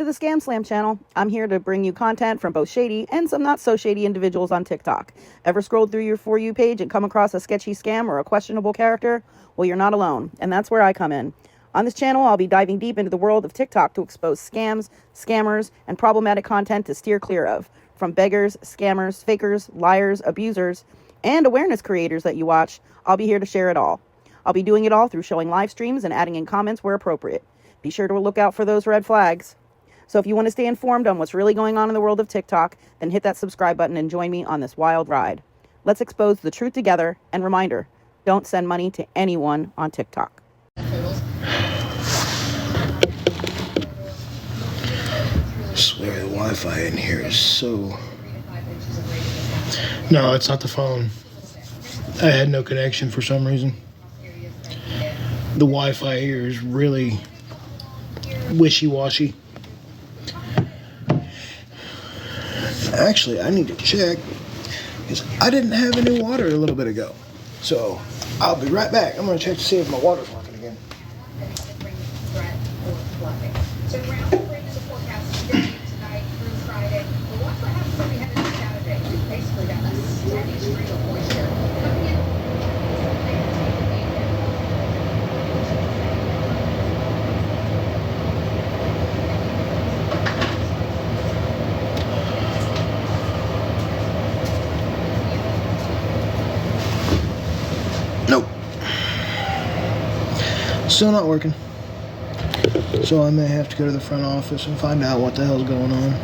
to the Scamslam channel. I'm here to bring you content from both shady and some not so shady individuals on TikTok. Ever scrolled through your For You page and come across a sketchy scam or a questionable character? Well, you're not alone, and that's where I come in. On this channel, I'll be diving deep into the world of TikTok to expose scams, scammers, and problematic content to steer clear of. From beggars, scammers, fakers, liars, abusers, and awareness creators that you watch, I'll be here to share it all. I'll be doing it all through showing live streams and adding in comments where appropriate. Be sure to look out for those red flags. So if you want to stay informed on what's really going on in the world of TikTok, then hit that subscribe button and join me on this wild ride. Let's expose the truth together, and reminder, don't send money to anyone on TikTok. I swear the Wi-Fi in here is so... No, it's not the phone. I had no connection for some reason. The Wi-Fi here is really wishy-washy. Actually, I need to check because I didn't have any water a little bit ago. So I'll be right back. I'm going to check to see if my water's working again. Nope. Still not working. So I may have to go to the front office and find out what the hell's going on.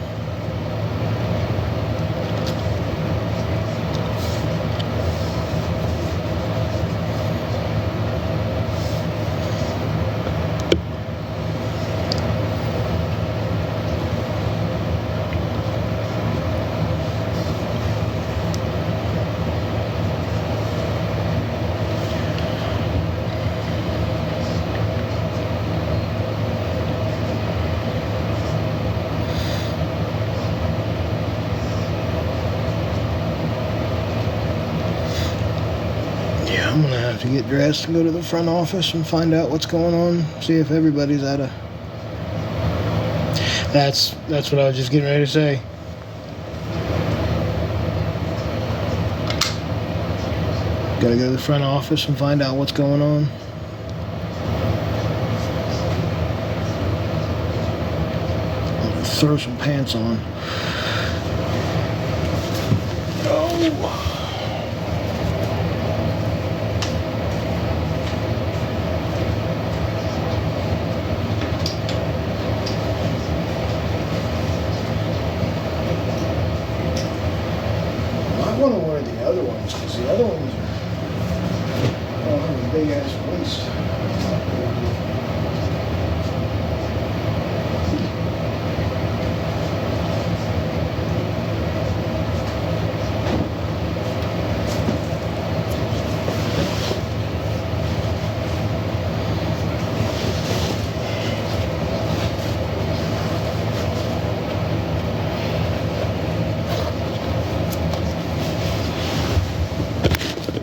I'm gonna have to get dressed and go to the front office and find out what's going on. See if everybody's at a... That's what I was just getting ready to say. Gotta go to the front office and find out what's going on. I'm gonna throw some pants on. Oh. I want to wear the other ones because the other ones are a big ass waist.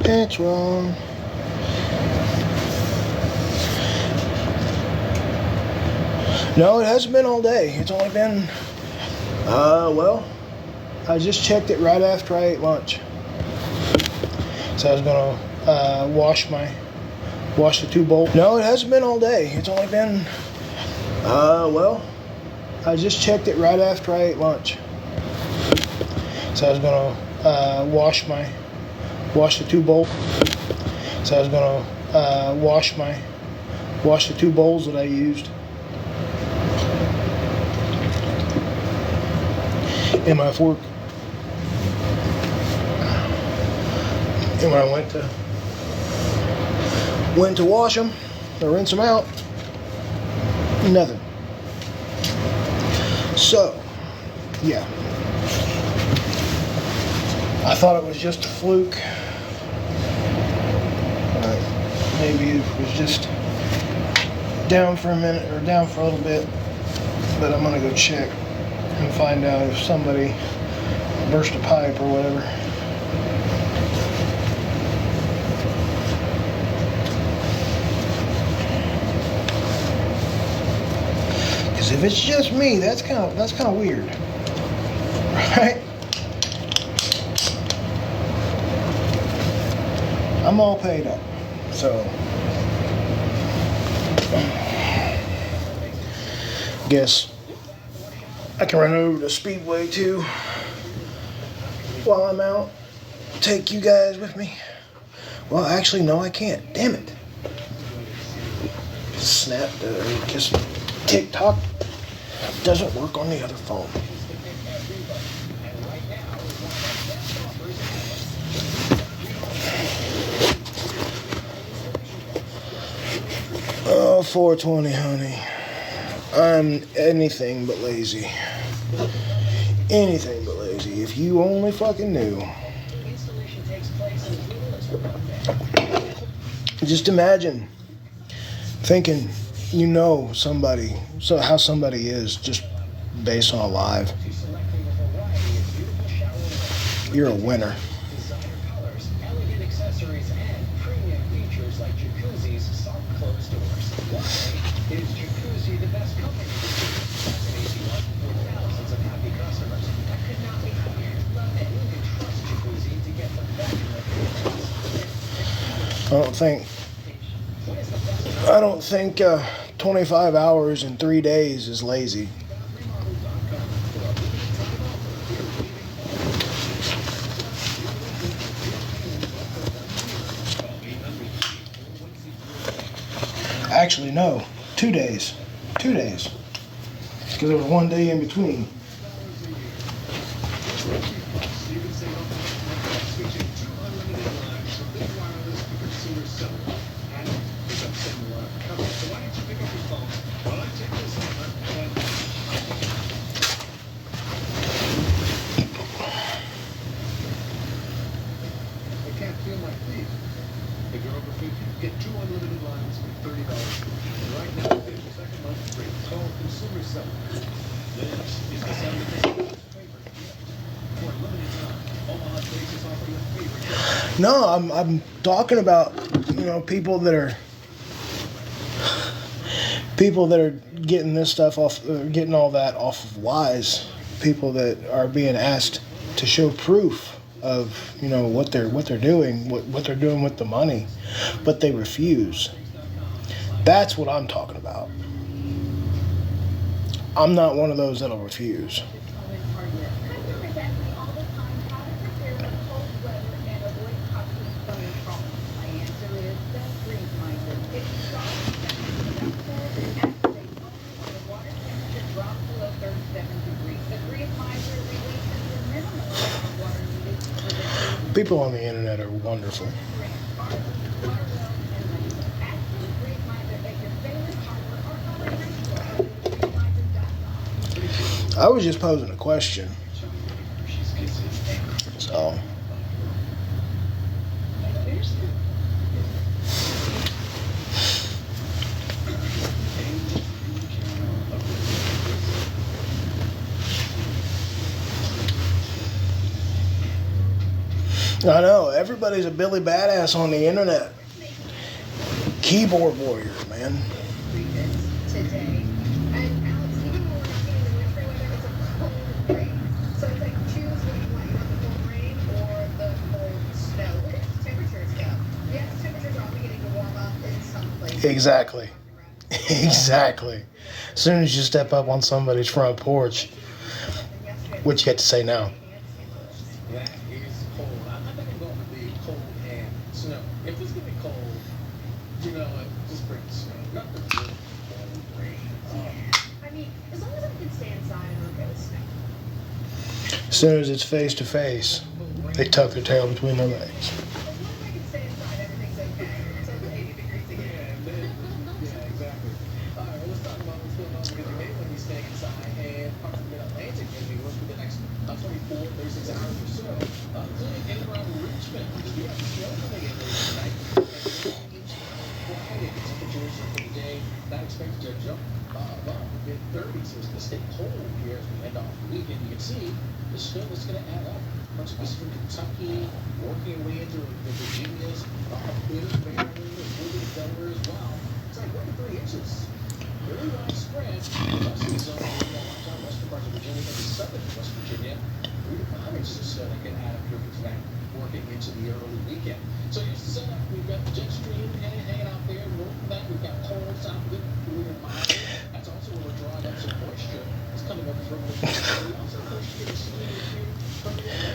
Pants wrong. No, it hasn't been all day. It's only been, well, I just checked it right after I ate lunch. So I was gonna wash the two bowls. No, it hasn't been all day. It's only been, well, I just checked it right after I ate lunch. So I was gonna wash the two bowls. So I was gonna wash the two bowls that I used. And my fork. And when I went to wash them or rinse them out, nothing. So, yeah. I thought it was just a fluke. Maybe it was just down for a minute or down for a little bit. But I'm gonna go check and find out if somebody burst a pipe or whatever. if it's just me, that's kind of weird, right? I'm all paid up, so guess I can run over to Speedway too while I'm out. Take you guys with me. Well, actually, no, I can't. Damn it. Just TikTok doesn't work on the other phone. Oh, 420, honey. I'm anything but lazy. Anything but lazy. If you only fucking knew. Just imagine thinking you know somebody, so how somebody is just based on live. You're a winner. I don't think 25 hours in 3 days is lazy. Actually, no, 2 days. 2 days. Because there was 1 day in between. No, I'm talking about, people that are getting this stuff off, getting all that off of lies. People that are being asked to show proof of, what they're doing, what they're doing with the money, but they refuse. That's what I'm talking about. I'm not one of those that'll refuse. People on the internet are wonderful. I was just posing a question. So. I know, everybody's a Billy Badass on the internet. Keyboard warrior, man. Exactly. Exactly. As soon as you step up on somebody's front porch, what you got to say now? As soon as it's face to face, they tuck their tail between their legs.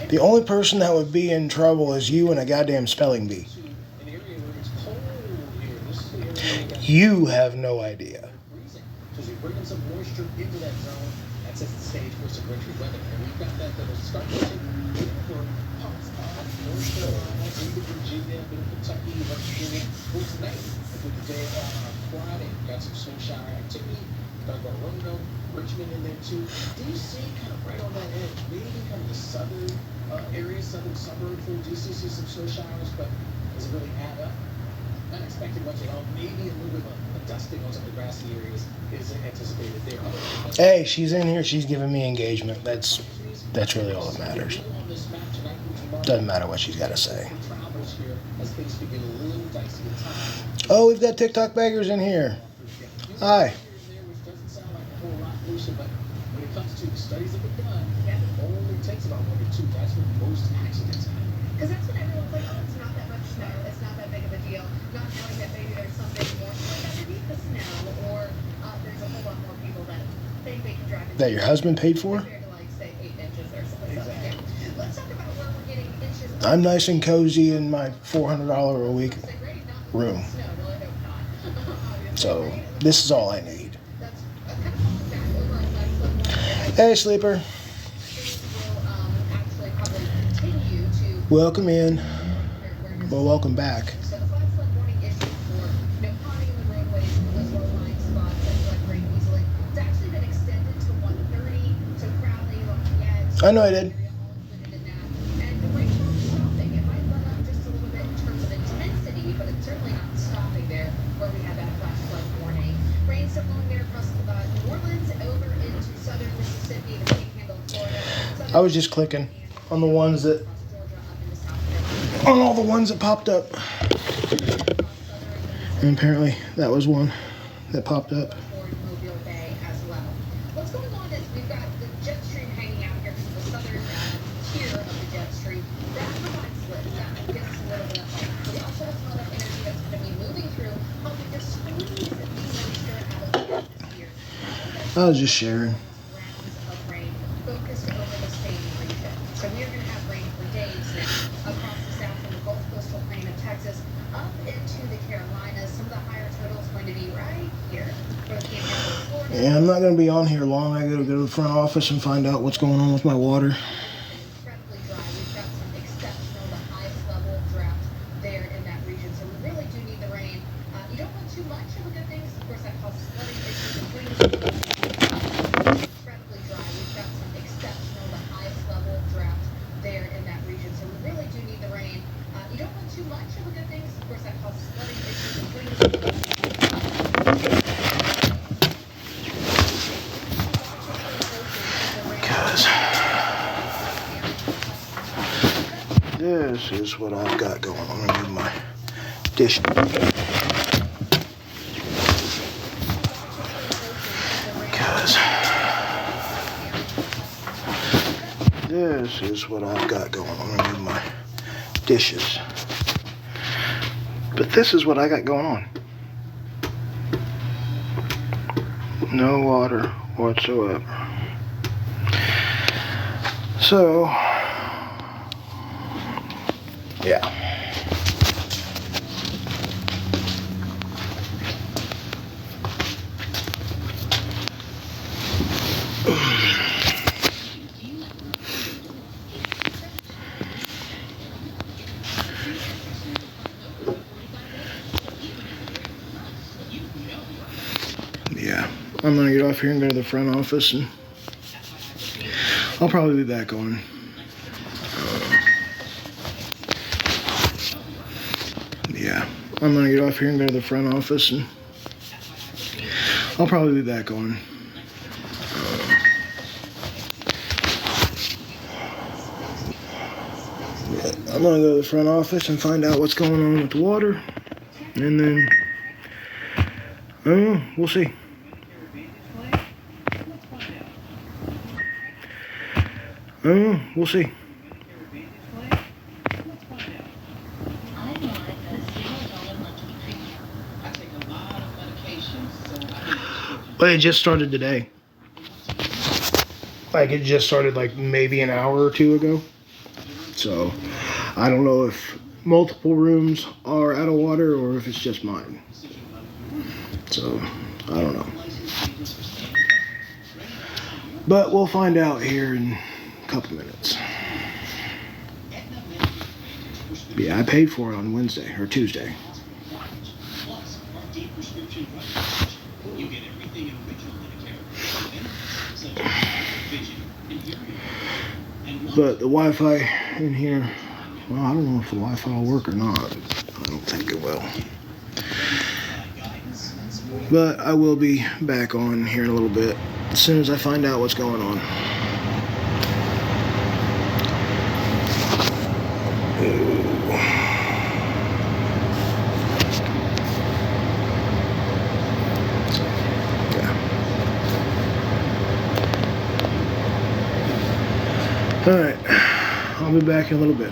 The only person that would be in trouble is you and a goddamn spelling bee. You have no idea. Because you're bringing some moisture into that zone, that sets the stage for some wintry weather. And we've got that that'll start to take for parts of North Carolina, into Virginia, a bit of Kentucky, West Virginia. Well, tonight, with the day on Friday, got some snow shower activity. Got to Roanoke, Richmond in there too. DC kind of right on that edge, maybe kind of the southern area, southern suburb for DC, see some snow showers, but does it really add up? Not expecting much at all. Maybe a little bit of a dusting on some of the grassy areas is anticipated there. Hey, she's in here. She's giving me engagement. That's really all that matters. Doesn't matter what she's got to say. Oh, we've got TikTok baggers in here. Hi. When it comes to studies that were done, it only takes about 1 or 2. That's when most accidents happen. Because that's when everyone's like, oh, it's not that much snow, it's not that big of a deal, not knowing that maybe there's something more like underneath the snow, or there's a whole lot more people that think they can drive into That your husband paid for? compared to like say 8 inches or something. Exactly. Yeah. Let's talk about where we're getting inches. I'm nice and cozy in my $400 a week room. So this is all I need. Hey, sleeper. Welcome in. Well, welcome back. So the 5-foot warning issued for potting in the roadways for those low-lying spots that flood rain easily. It's actually been extended to 1:30, so Crowley, Lafayette. I know I did. And the rain's not stopping. It might let up just a little bit in terms of intensity, but it's certainly not stopping there where we have that flash flood warning. Rain still flowing there across New Orleans over into southern Mississippi, the Panhandle, Florida. I was just clicking on the ones that, on all the ones that popped up. And apparently that was one that popped up. Mobile Bay as well. What's going on is we've got the jet stream hanging out here from the southern tier of the jet stream. That provides lift. That gives us a little bit of height. We also have a lot of energy that's going to be moving through, helping to squeeze the moisture out of the atmosphere. I was just sharing. Rounds of rain focused over the same region. So we are going to have rain for days now across the south and the Gulf coastal plain of Texas up into the Carolinas. Some of the higher totals going to be right here for the Panhandle of Florida. Yeah, I'm not going to be on here long. I got to go to the front office and find out what's going on with my water. Incredibly dry. We've got some exceptional, the highest level of drought there in that region. So we really do need the rain. You don't want too much of a good thing, 'cause of course that causes flooding issues and things. Incredibly dry. We've got some exceptional, the highest level of drought there in that region. So we really do need the rain. You don't want too much of a good thing, 'cause of course that causes flooding issues and things. This is what I've got going on. I'm going to do my dish. Because this is what I've got going on. I'm going to do my dishes. But this is what I got going on. No water whatsoever. So, yeah. Yeah, I'm gonna get off here and go to the front office, and I'll probably be back on. Yeah, I'm gonna get off here and go to the front office, and I'll probably be back on. I'm gonna go to the front office and find out what's going on with the water, and then we'll see. We'll see. But it just started today. Like, it just started like maybe an hour or two ago. So, I don't know if multiple rooms are out of water or if it's just mine. So, I don't know. But we'll find out here in a couple minutes. Yeah, I paid for it on Wednesday or Tuesday. But the Wi-Fi in here, well, I don't know if the Wi-Fi will work or not. I don't think it will. But I will be back on here in a little bit as soon as I find out what's going on. Alright, I'll be back in a little bit.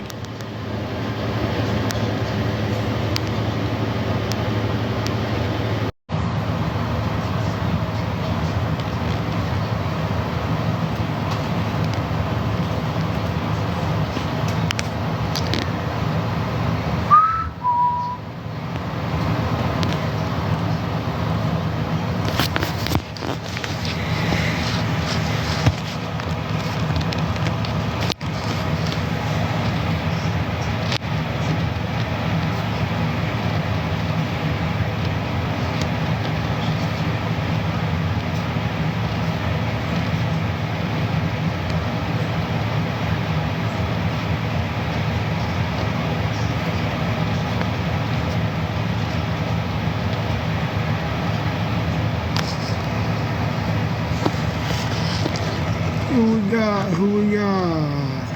Who we got?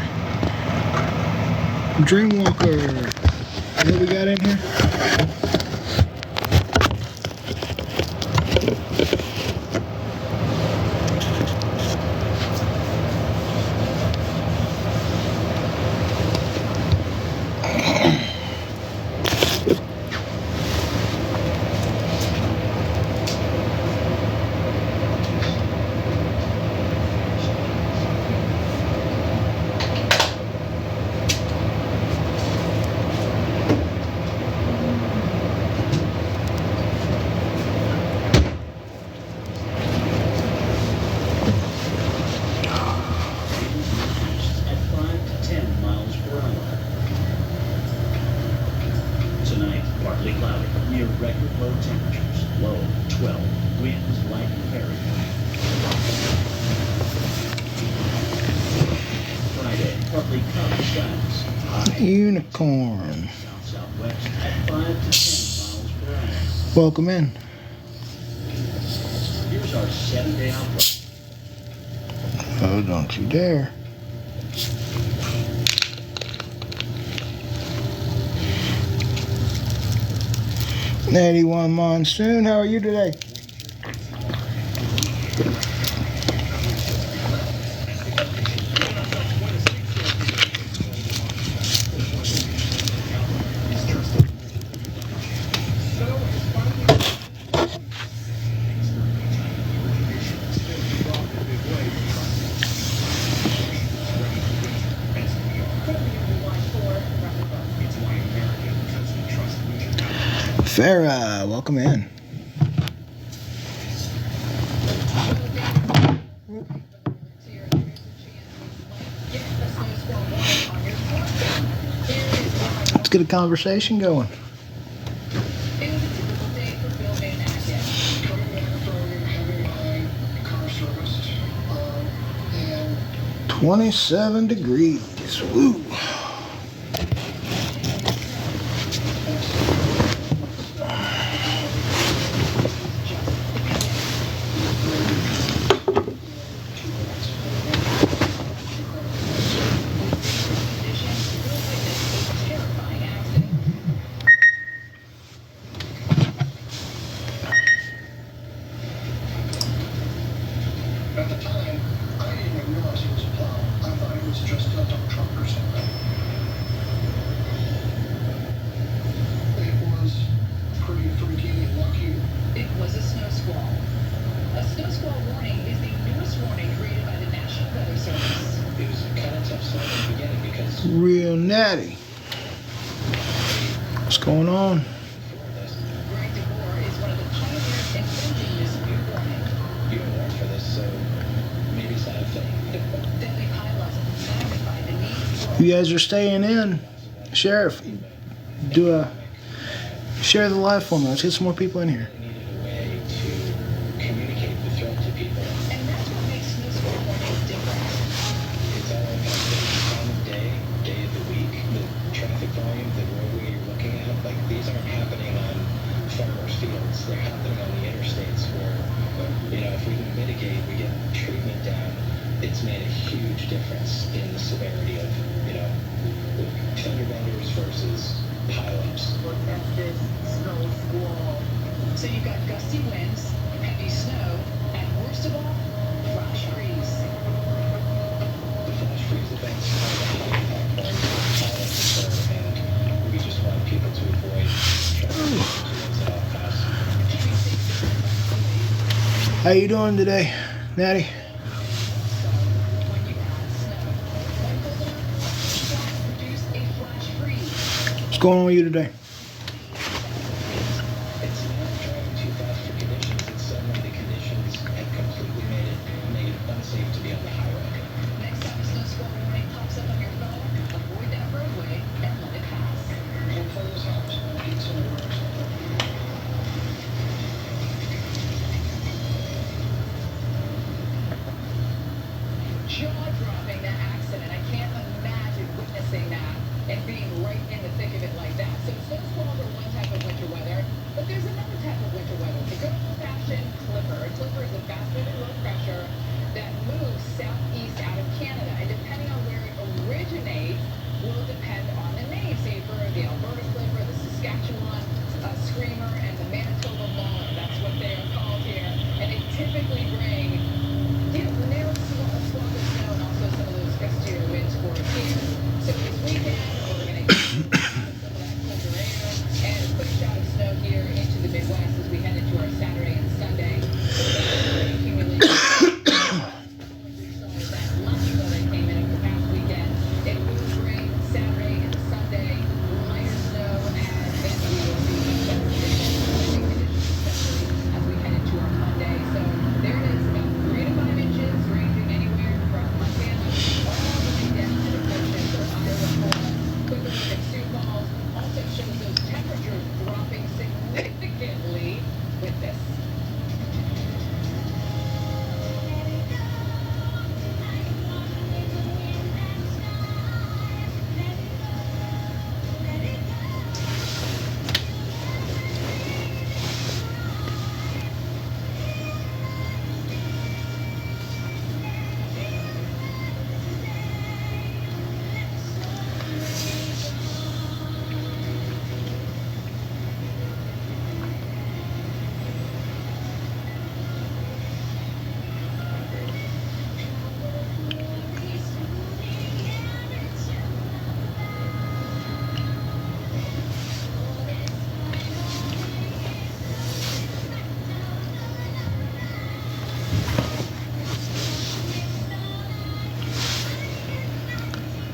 Dreamwalker. What we got in here? Unicorn. Welcome in. Here's our 7-day outlook. Oh, don't you dare. '81 Monsoon, how are you today? Farah, welcome in. Let's get a conversation going. 27 degrees. Woo. At the time, I didn't even realize he was a plow. I thought he was just a dump truck or something. Real natty. What's going on? Greg DeBoer is one of the pioneers in inventing this new warning. You were born for this, so maybe it's not a thing. Deadly pilots magnify the need for You guys are staying in. Sheriff, do a share the live for me. Let's get some more people in here. We needed a way to communicate the threat to people. and that's what makes snowstorm warnings different. It's all about the time of day of the week, the traffic volume, the roadway you're looking at. Like, these aren't happening on farmers' fields. They're happening on the interstates where, if we can mitigate, we get treatment down, it's made a huge difference in the severity of, the fender benders versus pileups. Look at this snow squall. So you've got gusty winds, heavy snow, and worst of all, flash freeze. The flash freeze events are the high impact ones that pilots occur, and we just want people to avoid traffic incidents at all costs. Keeping safe on highways. How you doing today, Natty? When you add snow, one cold enough can produce a flash freeze. What's going on with you today? It's not driving too fast for conditions. It's suddenly the conditions have completely made it unsafe to be on the highway. Next time a snow squall warning pops up on your phone, avoid that roadway and let it pass. Portfolio's house. Pizza and works. Jaw-dropping, that accident. I can't imagine witnessing that and being right in the thick of it like that. So snow squalls are one type of winter weather, but there's another type of winter weather. The good old-fashioned clipper. A clipper is a fast-moving low pressure that moves southeast out of Canada, and depending on where it originates will depend on the name. Say for the Alberta clipper, the Saskatchewan screamer, and the Manitoba mauler. That's what they are called here, and they typically bring narrow squall of snow and also some of those gustier winds for us here. So this weekend, we're going to get some of that colder air and a quick shot of snow here into the Midwest as we head into our Saturday and Sunday. Accumulating that much snow that came in over the past weekend. It moves rain Saturday and Sunday, lighter snow, and then we will see better conditions, especially as we head into our Monday. So there it is, about 3 to 5 inches, ranging anywhere from Montana all the way down to the coast for Iowa, Florida. Quick look at Sioux Falls also shows those temperatures dropping significantly with this.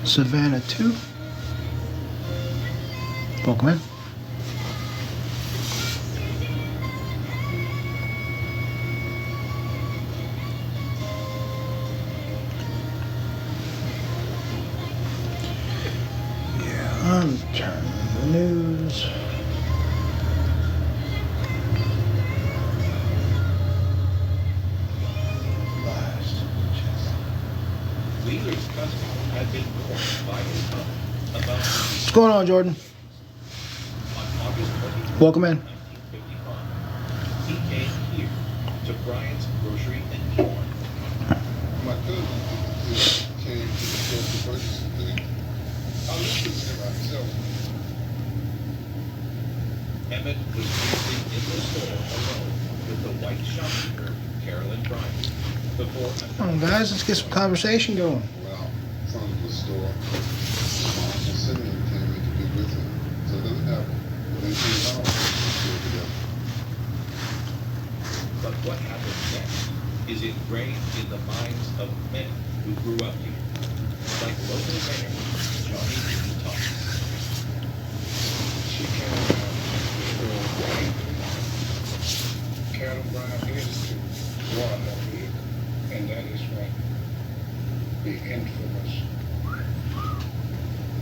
Savannah 2. Welcome in. Yeah, I'm turning the news. Wheeler's customers had been warned by his mother about What's going on, Jordan? on August 23, Welcome in. 1955. He came here to Bryant's Grocery and Corn. My cousin came to the store to purchase some things. I looked at him myself. Emmett was usually in the store alone with the white shopkeeper, Carolyn Bryant, before Come on, guys, let's get some conversation going. Well, from the store, Mom and Simeon came in to be with him. So it doesn't happen. When they came out, they were together. But what happened next is ingrained in the minds of many who grew up here. Like local mayor Johnny didn't talk. She came out for cattle bride is to Waterloo, and that is when the infamous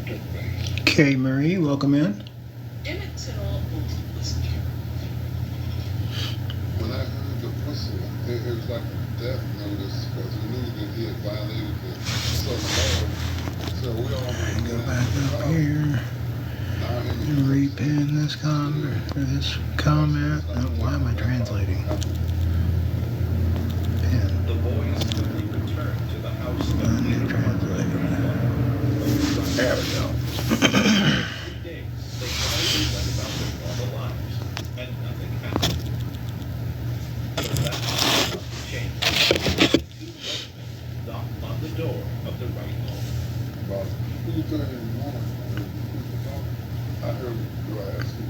took place. Okay, Marie, welcome in. Emmett Till was terrible. When I heard the whistle, it was like a death notice because we knew that he had violated the southern law. So we all went Go down back to the up house. here Now, him and repin this comment or this comment. Oh, why am I translating? Pin. The boys quickly returned to the house of And Peter translate. There we go. 3 days, they quietly went about their normal lives, and nothing happened. But that changed. Two boatmen knocked on the door of the right home. About 2:30 in the morning, when people talking, I heard you ask you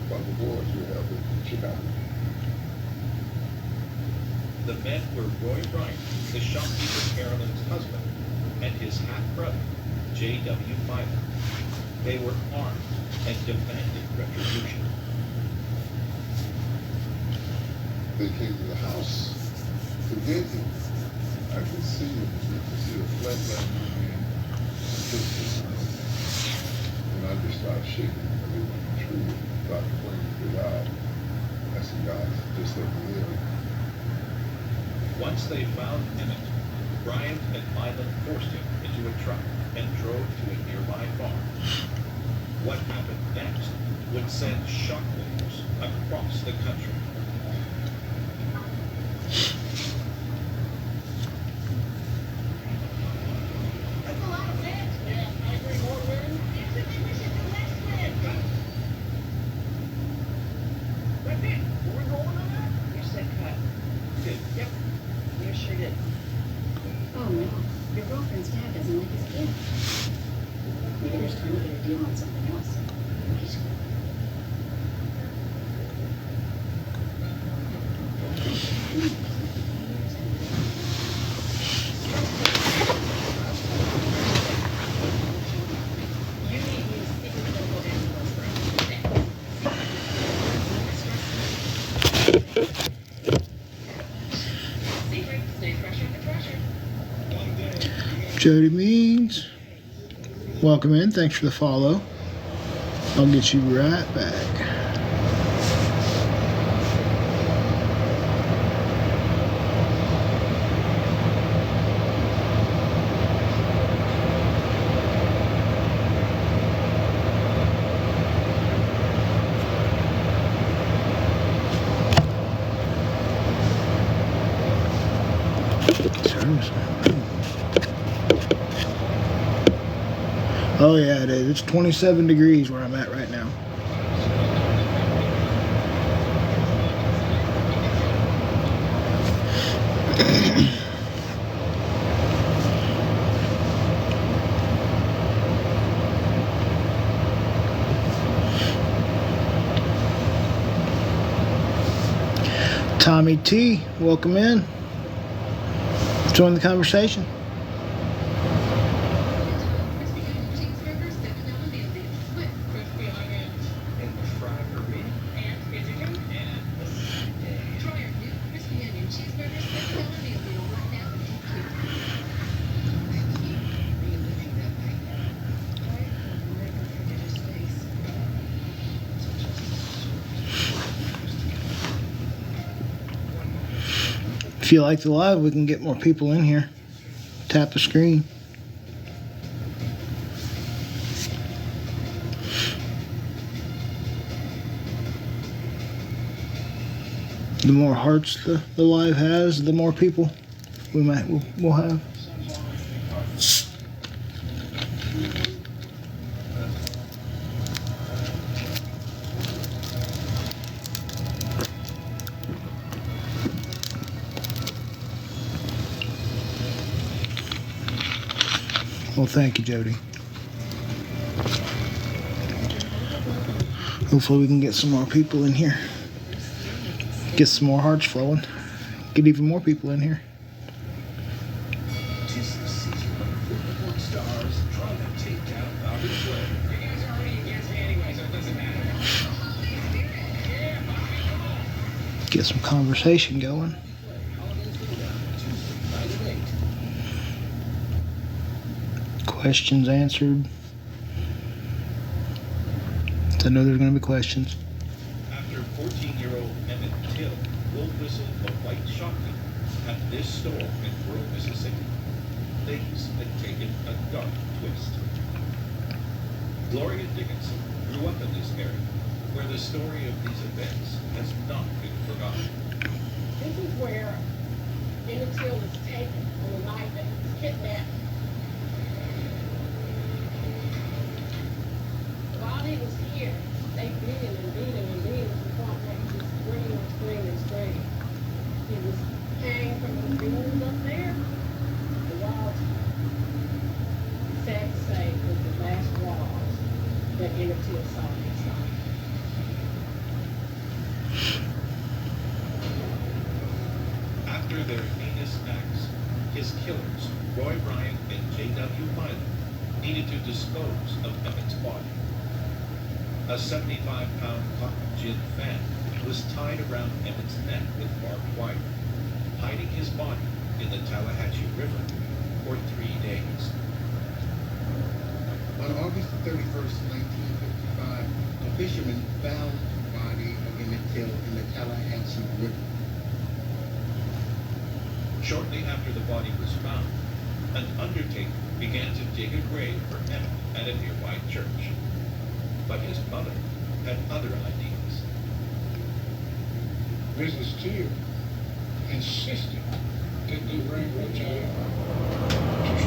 about the boys you have in Chicago. The men were Roy Bryant, the shopkeeper Carolyn's husband, and his half-brother, J.W. Myler. They were armed and demanded retribution. They came to the house to get him. I could see him. You could see the flashlight moving in. And I just started shaking. It wasn't true. Dr. Wayne get out. I said, guys, just let me live. Once they found Emmett, Bryant and Mylan forced him into a truck and drove to a nearby farm. What happened next would send shockwaves across the country. That's a lot of wind. Yeah, I agree. More wind. Actually, we should do less wind. That's it. Were we rolling on that? You said cut. Good. Yep. You sure did. Oh no, your girlfriend's dad doesn't like his kid. Maybe there's time to get a deal on something else. He's You need to use secret medical ambulance Secret, stay fresh under pressure. Jody Means, welcome in. Thanks for the follow. I'll get you right back. Oh yeah, it is. It's 27 degrees where I'm at right now. Tommy T, welcome in. Join the conversation. Cheeseburgers, $7 meal deal. With crispy onions. And the fried burrito. And is it good? And the side day. Try our new crispy onion cheeseburgers, $7 meal deal right now. I keep reliving that night. I will never forget his face. If you like the live, we can get more people in here. Tap the screen. The more hearts the live has, the more people we'll have. Well, thank you, Jody. Hopefully we can get some more people in here. Get some more hearts flowing. Get even more people in here. Tis the season of football stars trying to take out Roger Slade. You guys are already against me anyway, so it doesn't matter. Yeah, Bobby, come on. Get some conversation going. Questions answered. I know there's going to be questions. After 14-year-old Emmett Till will whistle a white shotgun at this store in rural Mississippi, things had taken a dark twist. Gloria Dickinson grew up in this area, where the story of these events has not been forgotten. This is where Emmett Till was taken on the night that he was kidnapped. While he was here, they beat him and beat him and beat him to the point where he was screaming. He was hanging from the beams up there. The walls, sad to say, was the last walls that Emmett Till saw in his life. After their heinous acts, his killers, Roy Bryant and J.W. Miley, needed to dispose of Emmett's body. A 75-pound cotton gin fan was tied around Emmett's neck with barbed wire, hiding his body in the Tallahatchie River for 3 days. On August 31st, 1955, a fisherman found the body of Emmett Till in the Tallahatchie River. Shortly after the body was found, an undertaker began to dig a grave for Emmett at a nearby church. But his mother had other ideas. Mrs. Till insisted that they bring her child to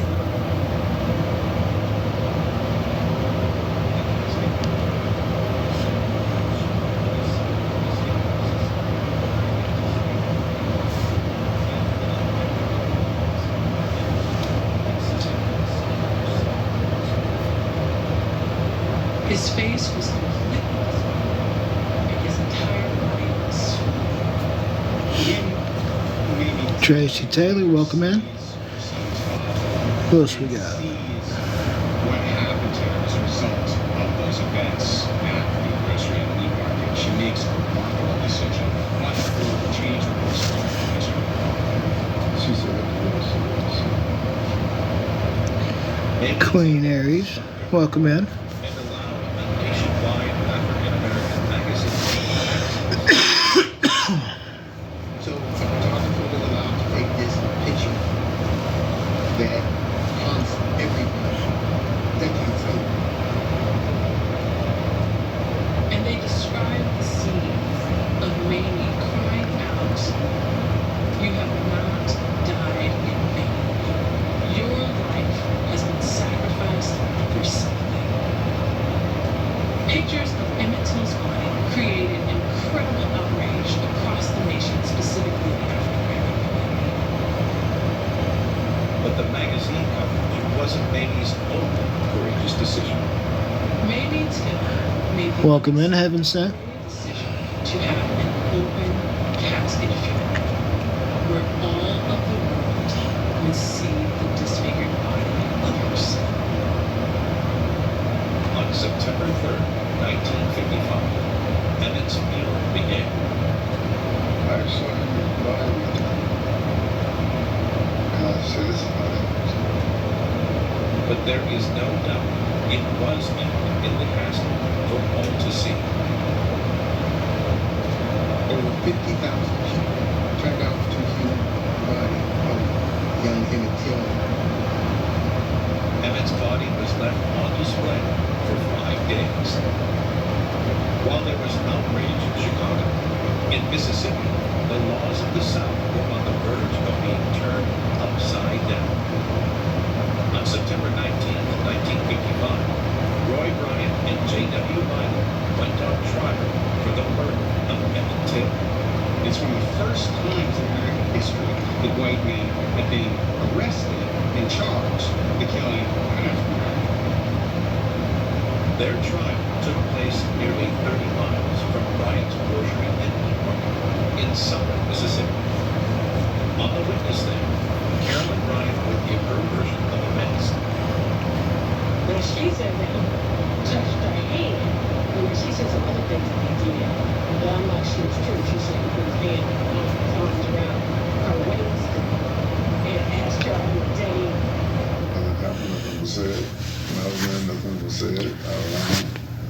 His face was completely and his entire body was swollen. Tracy Taylor, welcome in. Who else we got? What happened to her as a result of those events at the grocery and meat market. She makes a remarkable decision. What will change her course of history? She said, Queen Aries, welcome in. And allowed a nationwide African-American magazine. so a photographer was allowed to take this picture that haunts everybody decades later. And they described the scene of Mamie crying out, "You have not died in vain. Your life has been sacrificed for something." Pictures of Emmett Till's body created incredible outrage across the nation, specifically the African-American community. But the magazine coverage wasn't Mamie's only courageous decision. Mamie Till made the Welcome in, Heaven Sent. decision to have an open casket funeral where all of the world would see the disfigured body of her son. On September 3rd, 1955, Emmett's funeral began. I saw him body. And I said, this is not it. But there is no doubt it was Emmett in the casket for all to see. Over 50,000 people turned out to view the body of young Emmett Till. Emmett's body was left on display for 5 days. While there was outrage in Chicago, in Mississippi, the laws of the South were on the verge of being turned upside down. On September 19, 1955, Roy Bryant and J.W. Miley went on trial for the murder of Emmett Till. It's one of the first times in American history that white men have been arrested and charged with the killing of an African American. Their trial took place nearly 30 miles from Bryant's grocery and meat market in southern Mississippi. On the witness stand, Carolyn Bryant would give her version of events. Well, she said that he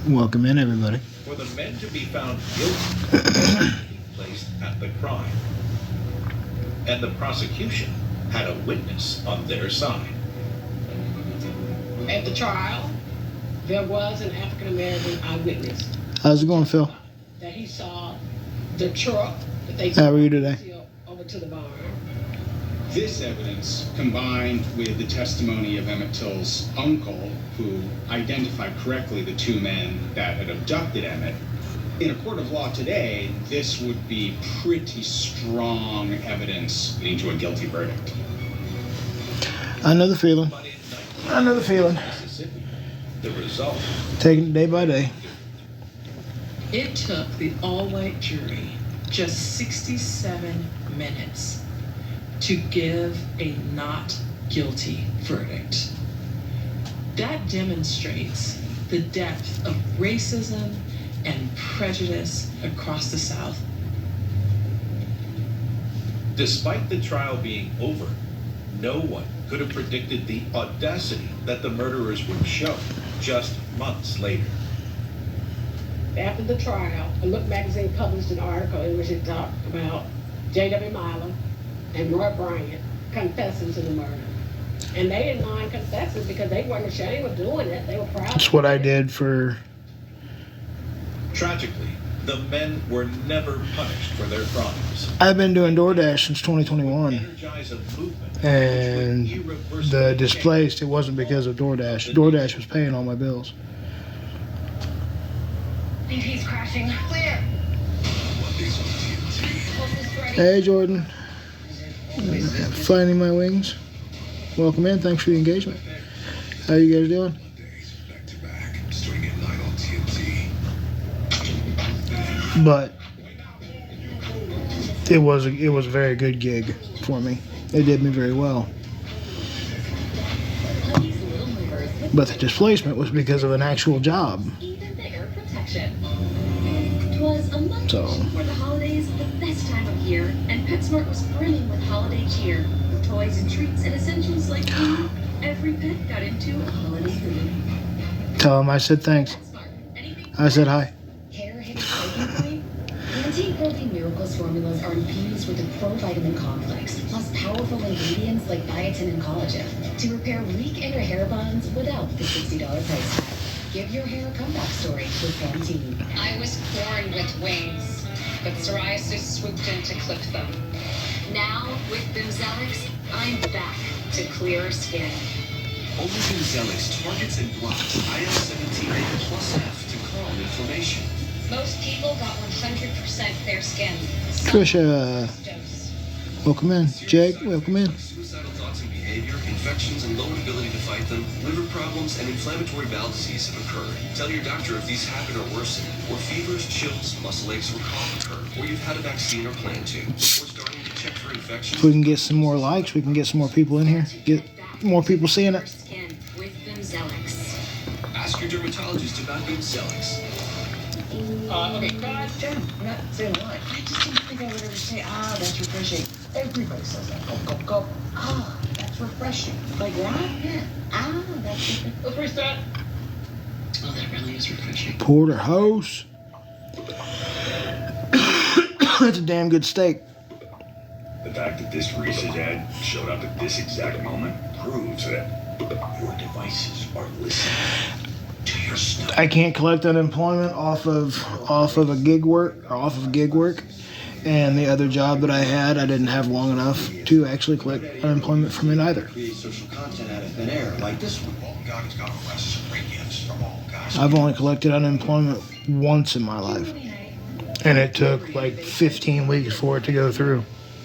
Welcome in, everybody. For the men to be found guilty, placed at the crime. And the prosecution had a witness on their side. At the trial, there was an African American eyewitness How's it going, Phil? that he saw the truck that they How are you today? over to the barn. This evidence, combined with the testimony of Emmett Till's uncle, who identified correctly the two men that had abducted Emmett, in a court of law today, this would be pretty strong evidence leading to a guilty verdict. I know the feeling. But in I know the feeling. Mississippi, the result. Taking it day by day. It took the all-white jury just 67 minutes to give a not guilty verdict. That demonstrates the depth of racism and prejudice across the South. Despite the trial being over, no one could have predicted the audacity that the murderers would show just months later. After the trial, a Look magazine published an article in which it talked about J.W. Myler and Roy Bryant confessing to the murder. And they didn't mind confessing because they weren't ashamed of doing it. They were proud. That's what I did for... Tragically, the men were never punished for their crimes. I've been doing DoorDash since 2021. Energize a movement And which would irreversibly the displaced, it wasn't because of DoorDash. DoorDash was paying all my bills. BP's crashing. Clear. Hey, Jordan. Finding my wings. Welcome in. Thanks for the engagement. How you guys doing? But it was a very good gig for me. It did me very well. But the displacement was because of an actual job. Even bigger protection. Twas a month So. for the holidays, the best time of year, and PetSmart was brimming with holiday cheer. With toys and treats and essentials like food, every pet got into a holiday mood. Tell him I said thanks. PetSmart. Anything I said hi. hair hitting breaking point? Anti-growthy miracles formulas are infused with a provitamin complex, plus powerful ingredients like biotin and collagen to repair weak inner hair bonds without the $60 price tag. Give your hair a comeback story with Pantene. I was born with wings, but psoriasis swooped in to clip them. Now, with Bimzelx, I'm back to clearer skin. Only Bimzelx targets and blocks IL-17 plus F to calm inflammation. Most people got 100% clear skin. Trisha, Dose. welcome in. Jake, welcome in. Suicidal thoughts and behavior, infections and lowered ability to fight them, liver problems, and inflammatory bowel disease have occurred. Tell your doctor if these happen or worsen, or fevers, chills, muscle aches, or cough occur, or you've had a vaccine or plan to. Before starting to check for infections. If we can get some more likes, we can get some more people in here. Get more people seeing it. Skin with Bimzelx. Ask your dermatologist about Bimzelx. Okay, God. Jen, I'm not saying why. I just didn't think I would ever say, that's refreshing. Everybody says that. Gulp, gulp, gulp. That's refreshing. Like that? Yeah. That's refreshing. Let's restart. Oh, that really is refreshing. Porterhouse. That's a damn good steak. The fact that this Reese's ad showed up at this exact moment proves that your devices are listening to your stuff. I can't collect unemployment off of a gig work or off of gig work, and the other job that I had, I didn't have long enough to actually collect unemployment from it either. Create social content out of thin air like this one. God has got to bless some great gifts from all guys. I've only collected unemployment once in my life, and it took like 15 weeks for it to go through.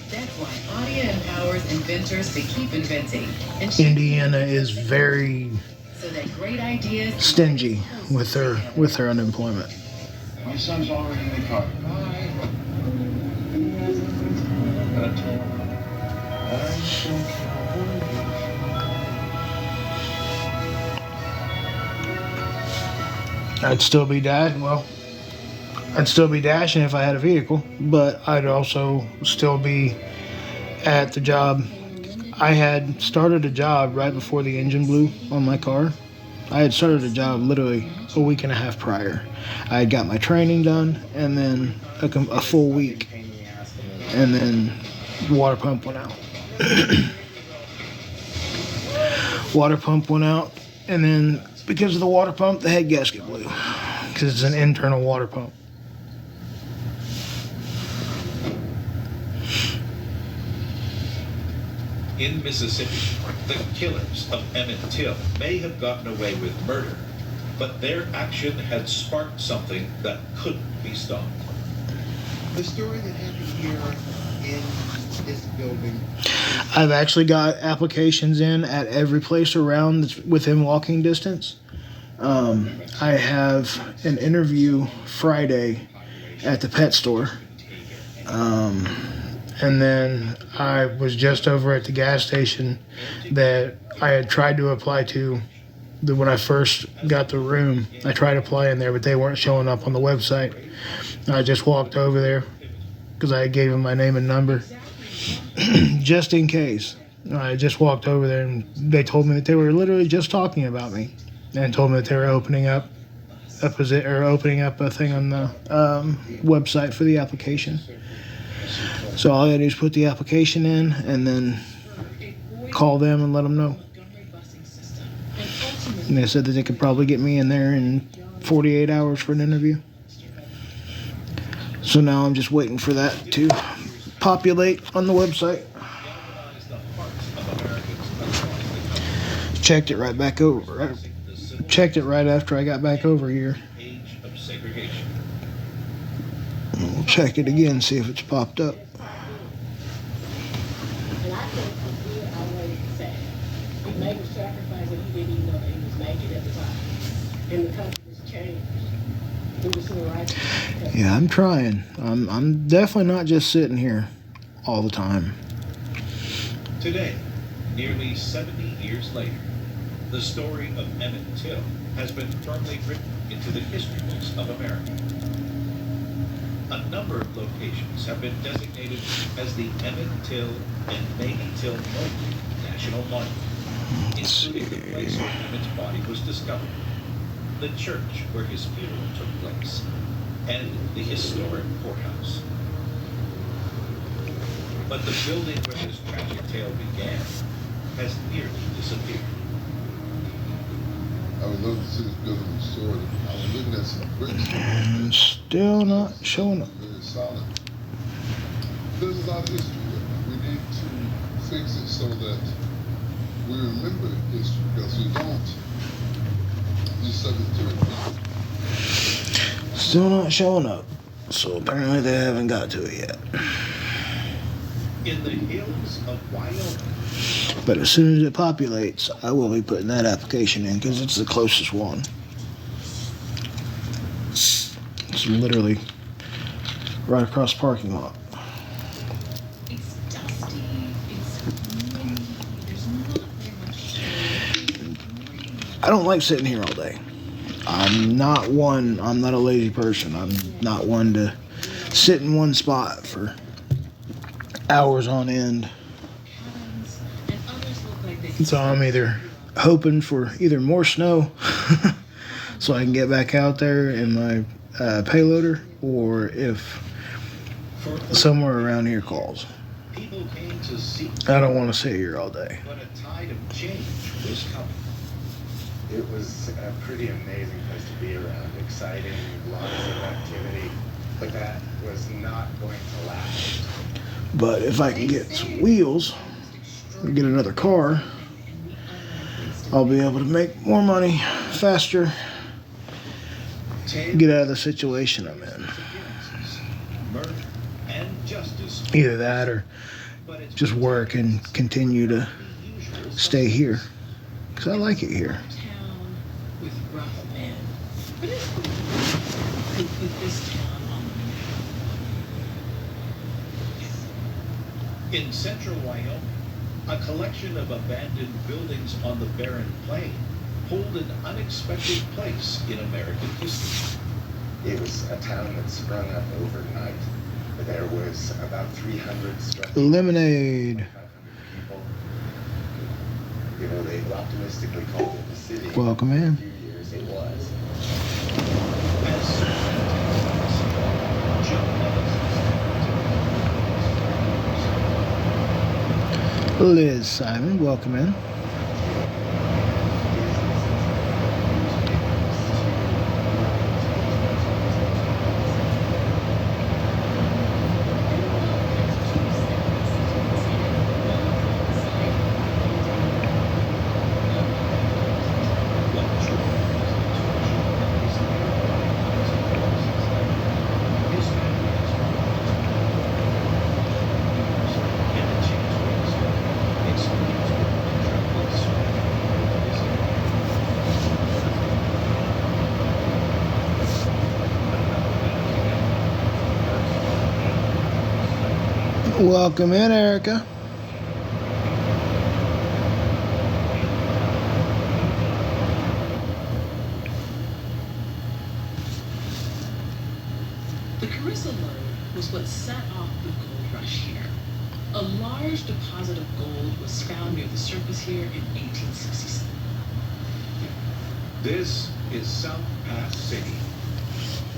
That's why Audia empowers inventors to keep inventing. And Indiana is very so that great ideas stingy with their unemployment. My son's already in the car. I'd still be dashing if I had a vehicle, but I'd also still be at the job. I had started a job right before the engine blew on my car, I had started a job literally a week and a half prior. I had got my training done, and then a full week, and then the water pump went out. Water pump went out, and then because of the water pump, the head gasket blew because it's an internal water pump. In Mississippi, the killers of Emmett Till may have gotten away with murder, but their action had sparked something that couldn't be stopped. The story that happened here in this building. I've actually got applications in at every place around that's within walking distance. I have an interview Friday at the pet store. And then I was just over at the gas station that I had tried to apply to when I first got the room. I tried applying there, but they weren't showing up on the website. I just walked over there because I gave them my name and number just in case. I just walked over there, and they told me that they were literally just talking about me and told me that they were opening up a thing on the website for the application. So all I gotta do is put the application in and then call them and let them know. And they said that they could probably get me in there in 48 hours for an interview. So now I'm just waiting for that to populate on the website. Checked it right back over. Checked it right after I got back over here. We'll check it again, see if it's popped up. And I think he always said he made a sacrifice that he didn't even know that he was making at the time. And the country was changed. It was civil rights. Yeah, I'm trying. I'm definitely not just sitting here all the time. Today, nearly 70 years later, the story of Emmett Till has been firmly written into the history books of America. A number of locations have been designated as the Emmett Till and Mamie Till Mobley National Monument, including the place where Emmett's body was discovered, the church where his funeral took place, and the historic courthouse. But the building where this tragic tale began has nearly disappeared. I would love to see this building restored. I was looking at some bricks. And still not showing up. Very solid. There's a lot of history there. We need to fix it so that we remember history, because we don't. Just subject to it. Still not showing up. So apparently they haven't got to it yet. In the hills of Wyoming. But as soon as it populates, I will be putting that application in because it's the closest one. It's literally right across the parking lot. It's dusty. It's windy. There's not very much shade. I don't like sitting here all day. I'm not a lazy person. I'm not one to sit in one spot for hours on end. So I'm either hoping for either more snow so I can get back out there in my payloader, or if somewhere around here calls. I don't want to sit here all day. But a tide of change was coming. It was a pretty amazing place to be around. Exciting, lots of activity, but that was not going to last. But if I can get some wheels and get another car, I'll be able to make more money faster, get out of the situation I'm in. Either that or just work and continue to stay here, because I like it here. With rough men. But it's with this town on In central Wyoming, a collection of abandoned buildings on the barren plain hold an unexpected place in American history. It was a town that sprung up overnight. There was about 300 structures. Lemonade. 500 people. You know, they optimistically called it the city. Welcome For in. a few years it was. Liz Simon, welcome in. Welcome in, Erica. The Carissa lode was what set off the gold rush here. A large deposit of gold was found near the surface here in 1867. This is South Pass City,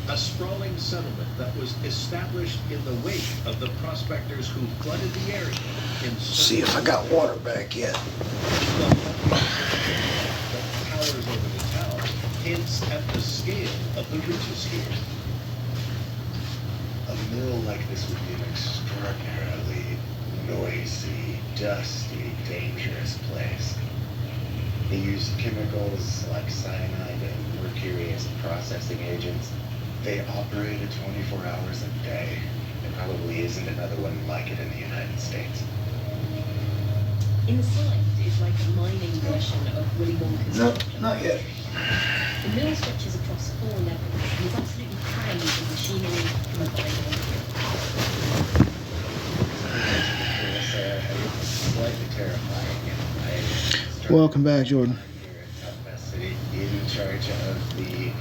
a sprawling settlement that was established in the wake of the prospectors who flooded the area. See if I got water back yet. That towers over the town hints at the scale of the riches here. A mill like this would be an extraordinarily noisy, dusty, dangerous place. They use chemicals like cyanide and mercury as processing agents. They operated 24 hours a day. There probably isn't another one like it in the United States. Inside is like a mining version of Willy Wonka's. No, not yet. The mill stretches across 4 levels and is absolutely crammed with machinery from a Slightly terrifying. Welcome back, Jordan. Here in Southwest City, in charge of the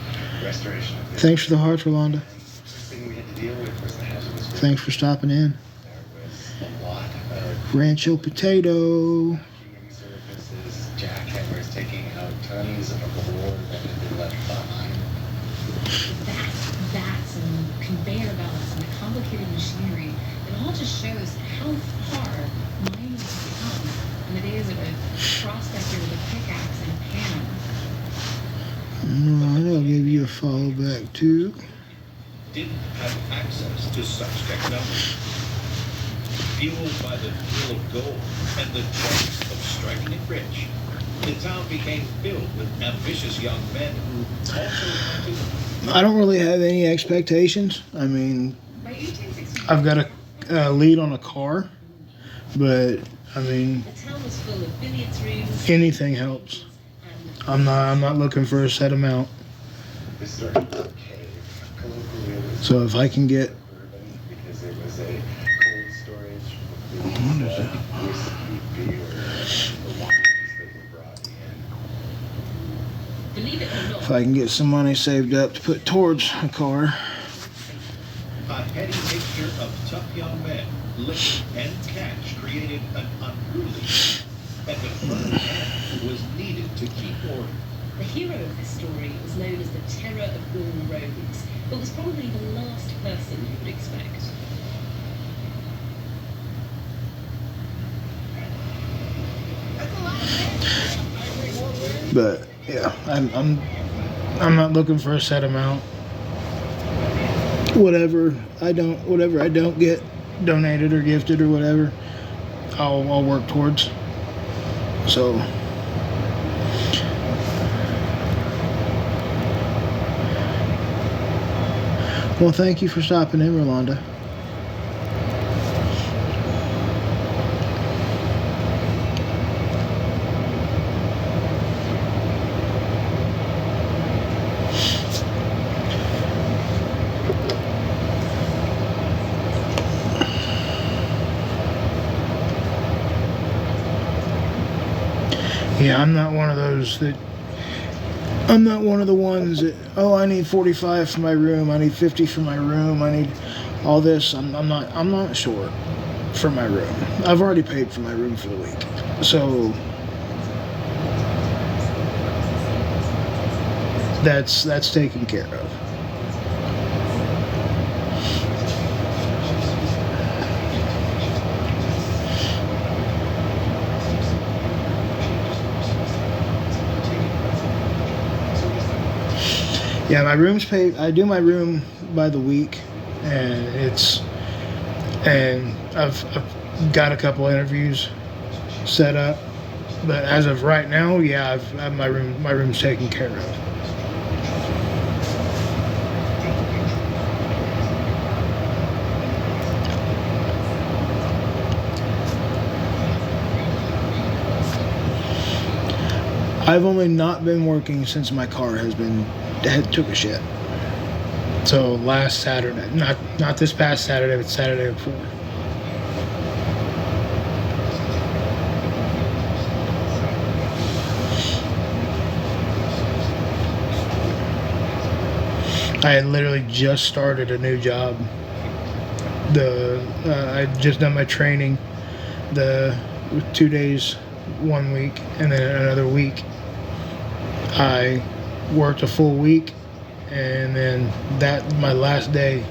restoration of this. Thanks for the hearts, Rolanda. First thing we had to deal with was the hazardous waste. Thanks for stopping in. There was a lot of Rancho Potato. vacuuming surfaces, jackhammers taking out tons of ore that had been left behind. Vats and conveyor belts and complicated machinery. It all just shows how far mining has come in the days of a prospector with a pickaxe and a pan. Alright, I'll give you a follow back too. Didn't have access to such technology. Fueled by the thrill of gold and the chance of striking it rich, the town became filled with ambitious young men who also wanted. I don't really have any expectations. I mean, I've got a lead on a car, but I mean, The town was full of billiards rooms. anything helps. I'm not looking for a set amount. This sort of cave, colloquially it was So if I can get, urban because it was a cold storage for the whiskey, beer, the wines that were brought in. Believe it or not, if I can get some money saved up to put towards a car. A heady mixture of tough young men, liquor, and cash created an unruly, and the firm hand was needed to keep order. the hero of this story was known as the terror of all roads, but was probably the last person you would expect. But yeah, I'm not looking for a set amount. Whatever I don't get donated or gifted or whatever, I'll work towards. So well, thank you for stopping in, Rolanda. Yeah, I'm not one of those that. I'm not one of the ones that, oh, I need 45 for my room, I need 50 for my room, I need all this. I'm not short for my room. I've already paid for my room for the week. So that's taken care of. Yeah, my room's paid. I do my room by the week, and I've got a couple interviews set up, but as of right now, yeah, my room's taken care of. I've only not been working since my car took a shit. So last Saturday, not this past Saturday, but Saturday before. I had literally just started a new job. I'd just done my training, the 2 days, 1 week, and then another week. I worked a full week, and then my last day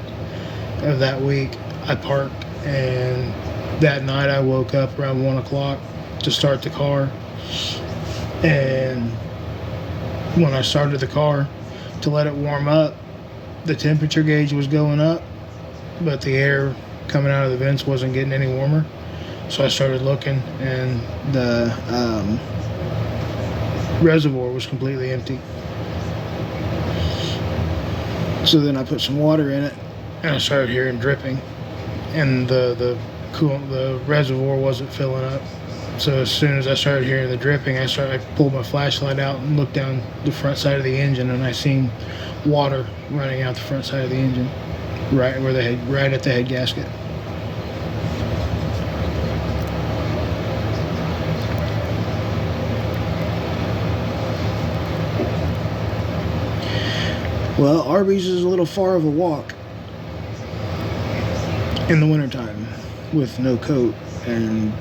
of that week, I parked, and that night I woke up around 1 o'clock to start the car, and when I started the car to let it warm up, the temperature gauge was going up, but the air coming out of the vents wasn't getting any warmer. So I started looking, and the reservoir was completely empty. So then I put some water in it, and I started hearing dripping, and the reservoir wasn't filling up. So as soon as I started hearing the dripping, I pulled my flashlight out and looked down the front side of the engine, and I seen water running out the front side of the engine, right at the head gasket. Well, Arby's is a little far of a walk in the wintertime with no coat and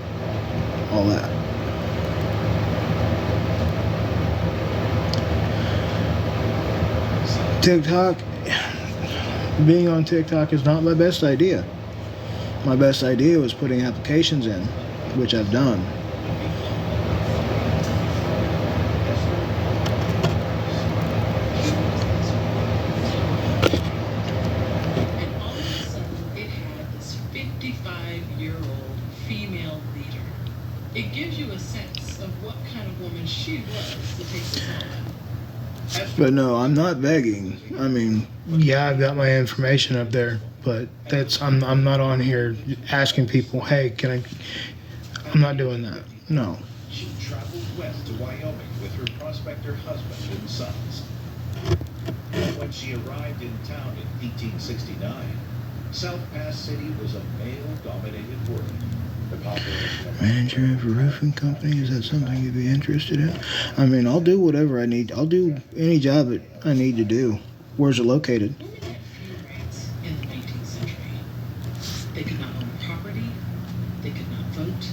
all that. TikTok, being on TikTok is not my best idea. My best idea was putting applications in, which I've done. It gives you a sense of what kind of woman she was to take this on. But no, I'm not begging. I mean, yeah, I've got my information up there, but I'm not on here asking people, hey, I'm not doing that. No. She traveled west to Wyoming with her prospector husband and sons. When she arrived in town in 1869, South Pass City was a male-dominated world. Manager of a roofing company, is that something you'd be interested in? I mean, I'll do whatever I need. I'll do any job that I need to do. Where's it located? Women had few rights in the 19th century. They could not own property. They could not vote.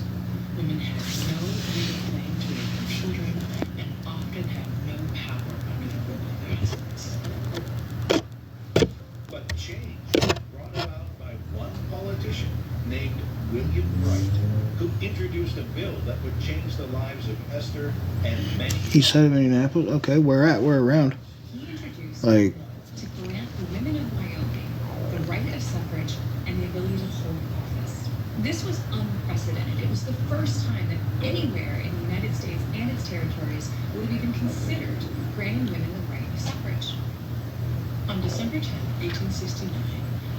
Women had no legal claim to their children and often had no power under the rule of their husbands. But change was brought about by one politician named William Wright, who introduced a bill that would change the lives of Esther and many. East side of Indianapolis? Okay, where at? Where around? He introduced Like, to grant the women of Wyoming the right of suffrage and the ability to hold office. This was unprecedented. It was the first time that anywhere in the United States and its territories would have even considered granting women the right of suffrage. On December 10, 1869,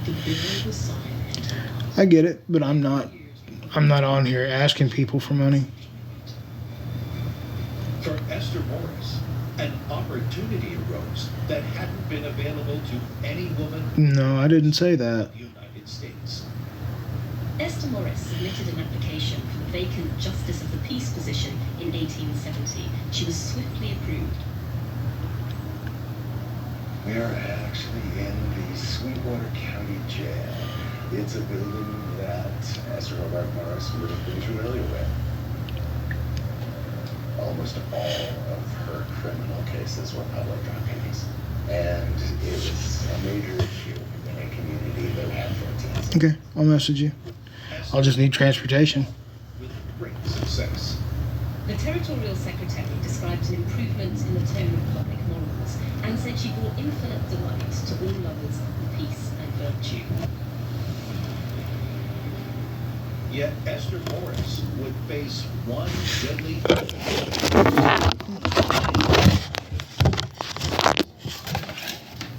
the bill was signed into law. I get it, but I'm not on here asking people for money. For Esther Morris, an opportunity arose that hadn't been available to any woman No, I didn't say that. in the United States. Esther Morris submitted an application for the vacant Justice of the Peace position in 1870. She was swiftly approved. We are actually in the Sweetwater County Jail. It's a building that Esther Hobart Morris would have been familiar with. Almost all of her criminal cases were public drug cases. And it was a major issue in a community that had 14. Okay, I'll message you. I'll just need transportation. With great success. The Territorial Secretary described an improvement in the tone of public morals and said she brought infinite delight to all lovers of peace and virtue. Yet Esther Morris would face one deadly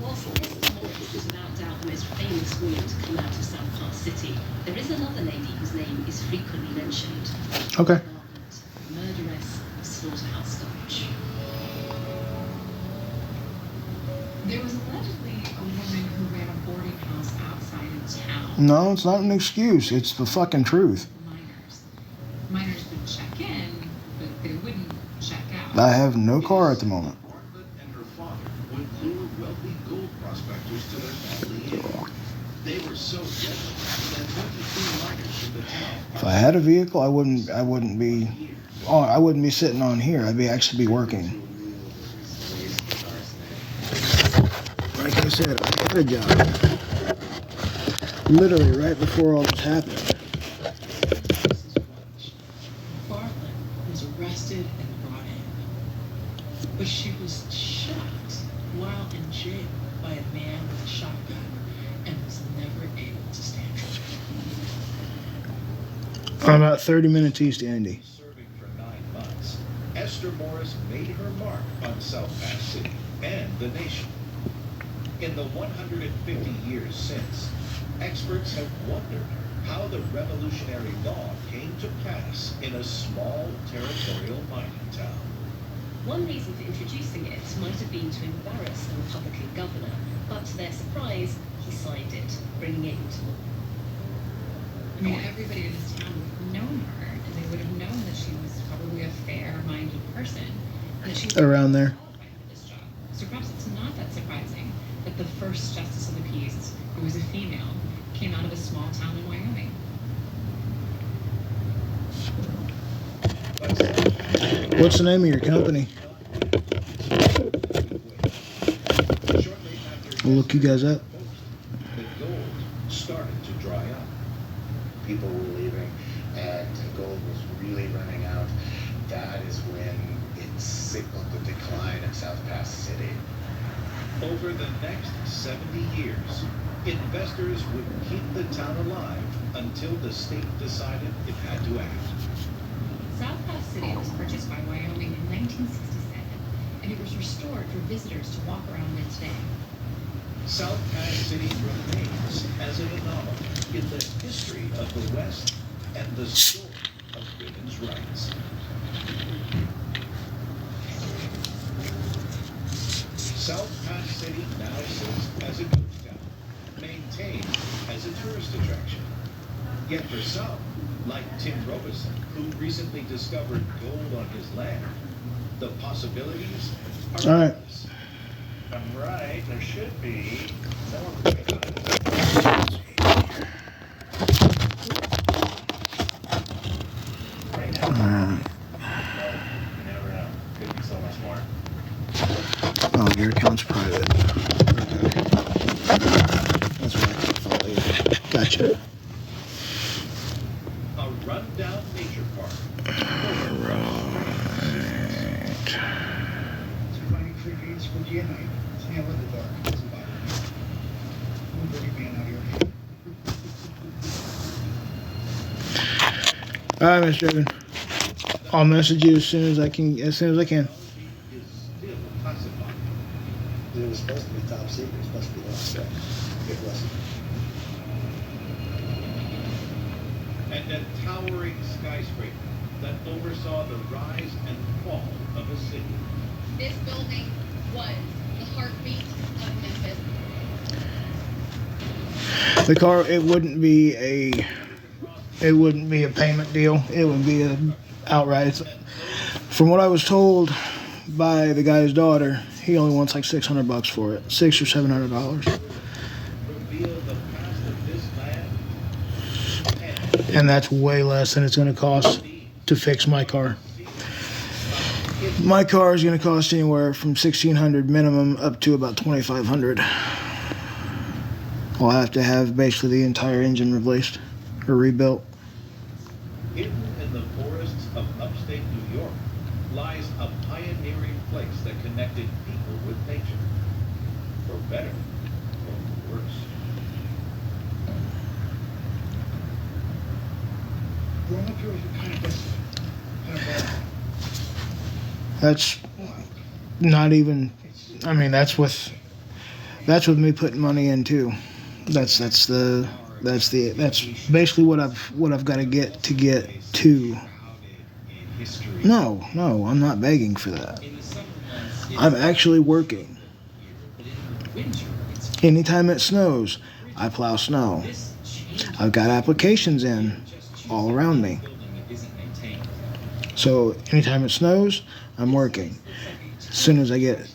Whilst Esther Morris is without doubt the most famous woman to come out of South Park City, there is another lady whose name is frequently mentioned. Okay. Murderess of Slaughterhouse Gulch. There was allegedly a woman who ran a boarding house outside of town. No, it's not an excuse. It's the fucking truth. Miners would check in, but they wouldn't check out. I have no car at the moment. Margaret and her father would lure wealthy gold prospectors to their family inn. They were so deadly that 23 miners in the town. If I had a vehicle, I wouldn't be sitting on here. I'd actually be working. Like I said, I had a job. Literally right before all this happened. Bartlett was arrested and brought in, but she was shot while in jail by a man with a shotgun and was never able to stand trial. I'm about 30 minutes east of Indy. Serving for 9 months, Esther Morris made her mark on South Pass City and the nation. In the 150 years since, experts have wondered how the revolutionary law came to pass in a small territorial mining town. One reason for introducing it might have been to embarrass the Republican governor, but to their surprise, he signed it, bringing it into law. I mean, everybody in this town would have known her, and they would have known that she was probably a fair-minded person, and that she was Around there. qualified for this job. So perhaps it's not that surprising that the first justice of the peace, who was a female, came out of a small town in Wyoming. What's the name of your company? I'll look you guys up. The gold started to dry up. People were leaving, and gold was really running out. That is when it signaled the decline of South Pass City. Over the next 70 years, investors would keep the town alive until the state decided it had to act. South Pass City was purchased by Wyoming in 1967, and it was restored for visitors to walk around in today. South Pass City remains as an anomaly in the history of the West and the story of women's rights. South Pass City now sits as a ghost town, maintained as a tourist attraction. Yet for some, like Tim Robeson, who recently discovered gold on his land, the possibilities are All right. endless. I'm right, there should be. Never know. Could be so much more. Oh, your account's private. Okay. That's why I can't follow you. Gotcha. A rundown nature park. Finding free feeds for GNA. Snail in the dark. Doesn't bother me. I'm a pretty man out here. All right, Mr. Evan. I'll message you as soon as I can. Is still classified. It was supposed to be top secret. It's supposed to be lost. It wasn't. And a towering skyscraper that oversaw the rise and fall of a city. This building was the heartbeat of Memphis. The car, it wouldn't be a payment deal. It would be a outright. From what I was told by the guy's daughter, he only wants like $600 for it, $600 or $700, Reveal the past of this land. and that's way less than it's going to cost to fix my car. If My car is going to cost anywhere from $1,600 minimum up to about $2,500. I'll have to have basically the entire engine replaced or rebuilt. Hidden in the forests of upstate New York lies a pioneering place that connected people with nature. For better or for worse. Growing up here was kind of desolate. Kind of bad. That's not even, I mean, that's with me putting money in too. That's basically what I've got to get to. No, I'm not begging for that. I'm actually working. Anytime it snows, I plow snow. I've got applications in all around me. So anytime it snows, I'm working. As soon as I get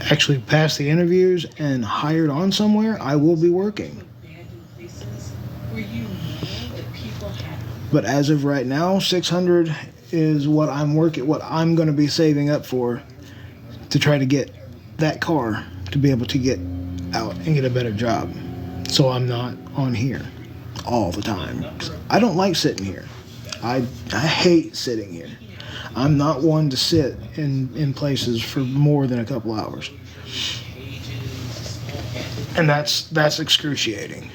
actually past the interviews and hired on somewhere, I will be working. But as of right now, $600 is what I'm going to be saving up for to try to get that car to be able to get out and get a better job. So I'm not on here all the time. I don't like sitting here. I hate sitting here. I'm not one to sit in places for more than a couple hours. And that's excruciating.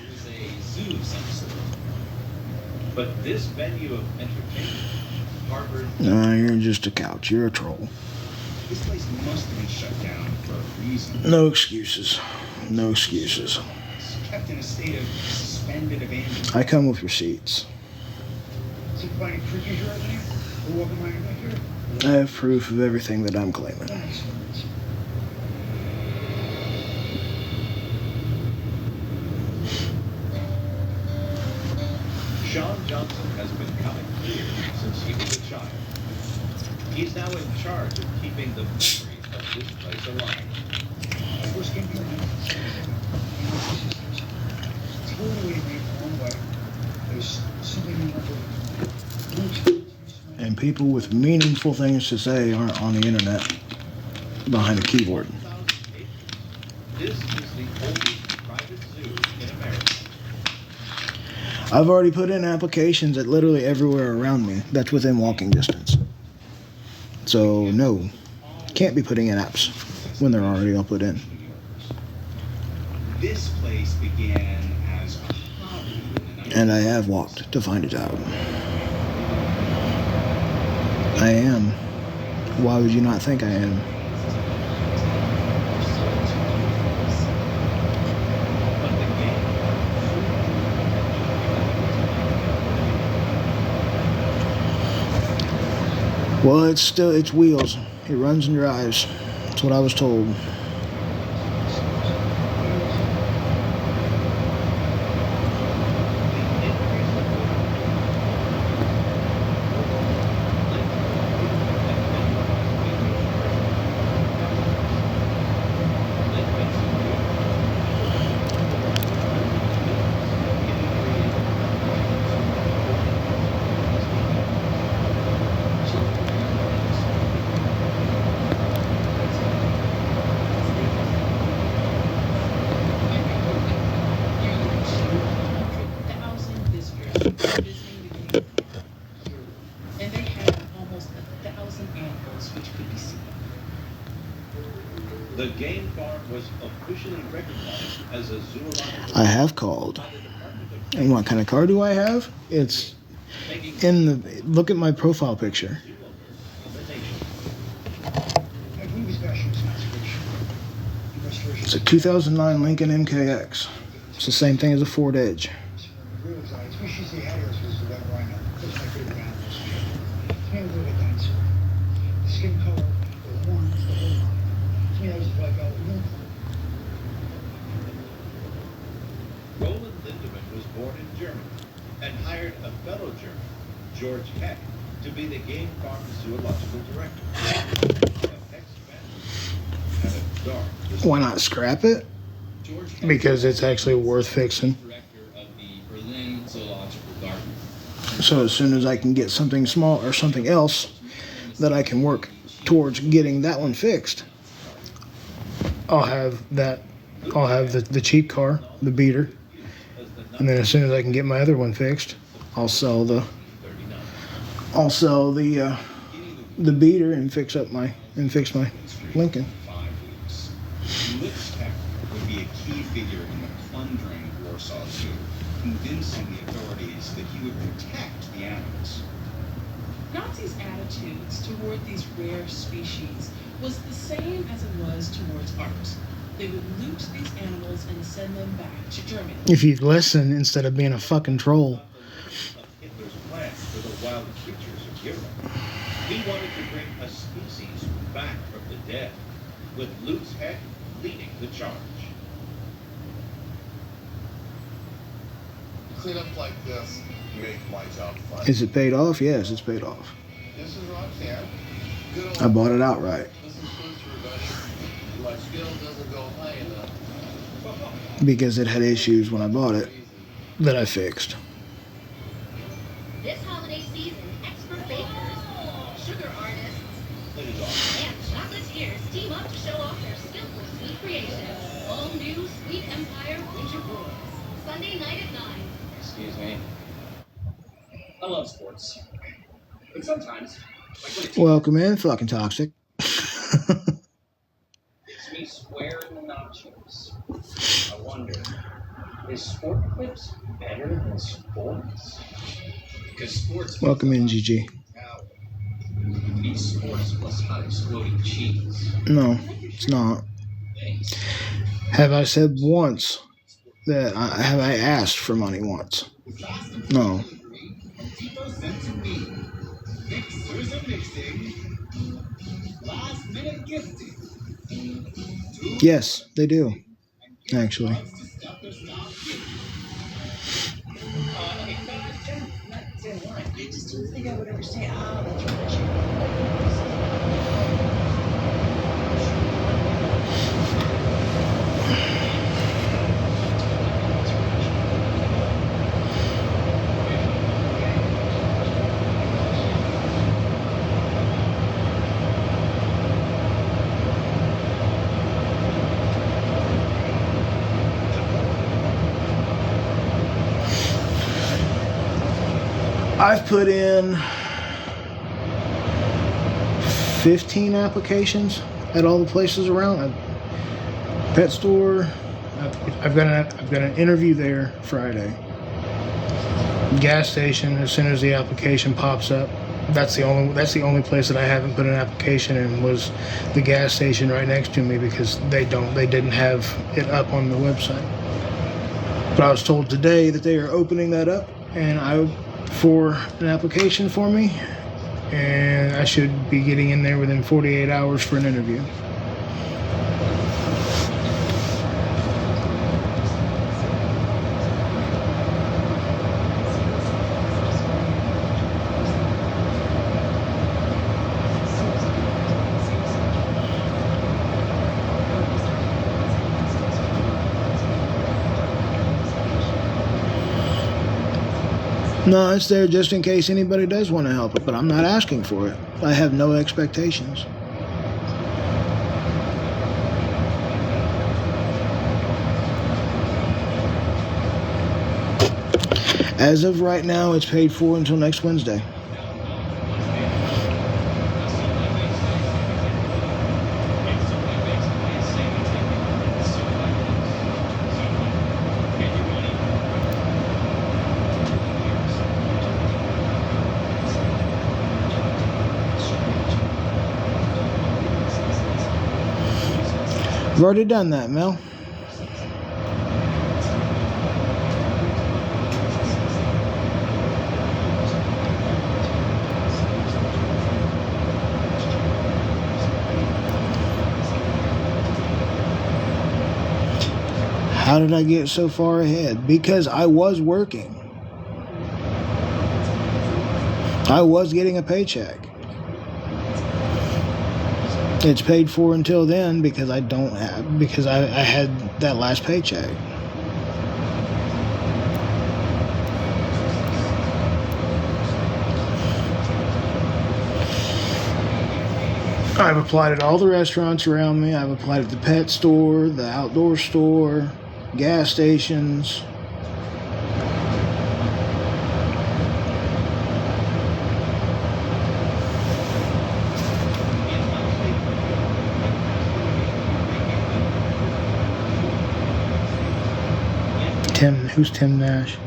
But this venue of entertainment harbored... No, you're just a couch. You're a troll. This place must have been shut down for a reason. No excuses. No excuses. It's kept in a state of suspended abandonment. I come with receipts. So you find any creatures or anything? Or walking around back here? I have proof of everything that I'm claiming. Sean Johnson has been coming here since he was a child. He's now in charge of keeping the memories of this place alive. I first came here in totally made the wrong way. There's something in the And people with meaningful things to say aren't on the internet behind a keyboard. This is the oldest private zoo in America. I've already put in applications at literally everywhere around me that's within walking distance. So no, can't be putting in apps when they're already all put in. This place began as a hobby. And I have walked to find a job. I am. Why would you not think I am? Well, it's wheels. It runs and drives. That's what I was told. The game farm was officially recognized as a zoological... I have called. And what kind of car do I have? It's in the... Look at my profile picture. It's a 2009 Lincoln MKX. It's the same thing as a Ford Edge. Skin color, the horns, the whole line. To me, that was like a unicorn. Roland Lindemann was born in Germany and hired a fellow German, George Heck, to be the game farm zoological director. Heck's family had a dark... Why not scrap it? Because it's actually worth fixing. So as soon as I can get something small or something else that I can work towards getting that one fixed, I'll have that. I'll have the cheap car, the beater, and then as soon as I can get my other one fixed, I'll sell the beater and fix my Lincoln. 5 weeks. Lip's Tech would be a key figure in the plundering Warsaw Zoo, convincing the authorities that he would protect the animals. Nazis' attitudes toward these rare species was the same as it was towards art. They would loot these animals and send them back to Germany. If you'd listen instead of being a fucking troll. Hitler's plan for the wild creatures of Europe. He wanted to bring a species back from the dead, with Lutz Heck leading the charge. Clean up like this, make my job fun. Is it paid off? Yes, it's paid off. This is Roxanne. Good old I bought it outright This is food for everybody. My skill doesn't go high enough. because it had issues when I bought it that I fixed. This holiday season, expert bakers, sugar artists, and chocolatiers team up to show off their skillful sweet creations. All new Sweet Empire Winter Rolls. Sunday night at 9. Excuse me. I love sports. But sometimes, like when it Welcome in, fucking toxic. makes me swear in the nachos. I wonder, is sport clips better than sports? Because sports... Welcome in, GG. Eat sports plus hot exploding cheese. No, it's not. Have I said once that have I asked for money once? No. Yes, they do. Actually. Just don't think I would ever say, that's I've put in 15 applications at all the places around. Pet store. I've got an interview there Friday. Gas station. As soon as the application pops up, that's the only place that I haven't put an application in was the gas station right next to me because they didn't have it up on the website. But I was told today that they are opening that up, and for an application for me, and I should be getting in there within 48 hours for an interview. No, it's there just in case anybody does want to help it, but I'm not asking for it. I have no expectations. As of right now, it's paid for until next Wednesday. I've already done that, Mel. How did I get so far ahead? Because I was working. I was getting a paycheck. It's paid for until then because I had that last paycheck. I've applied at all the restaurants around me. I've applied at the pet store, the outdoor store, gas stations. Who's Tim Nash?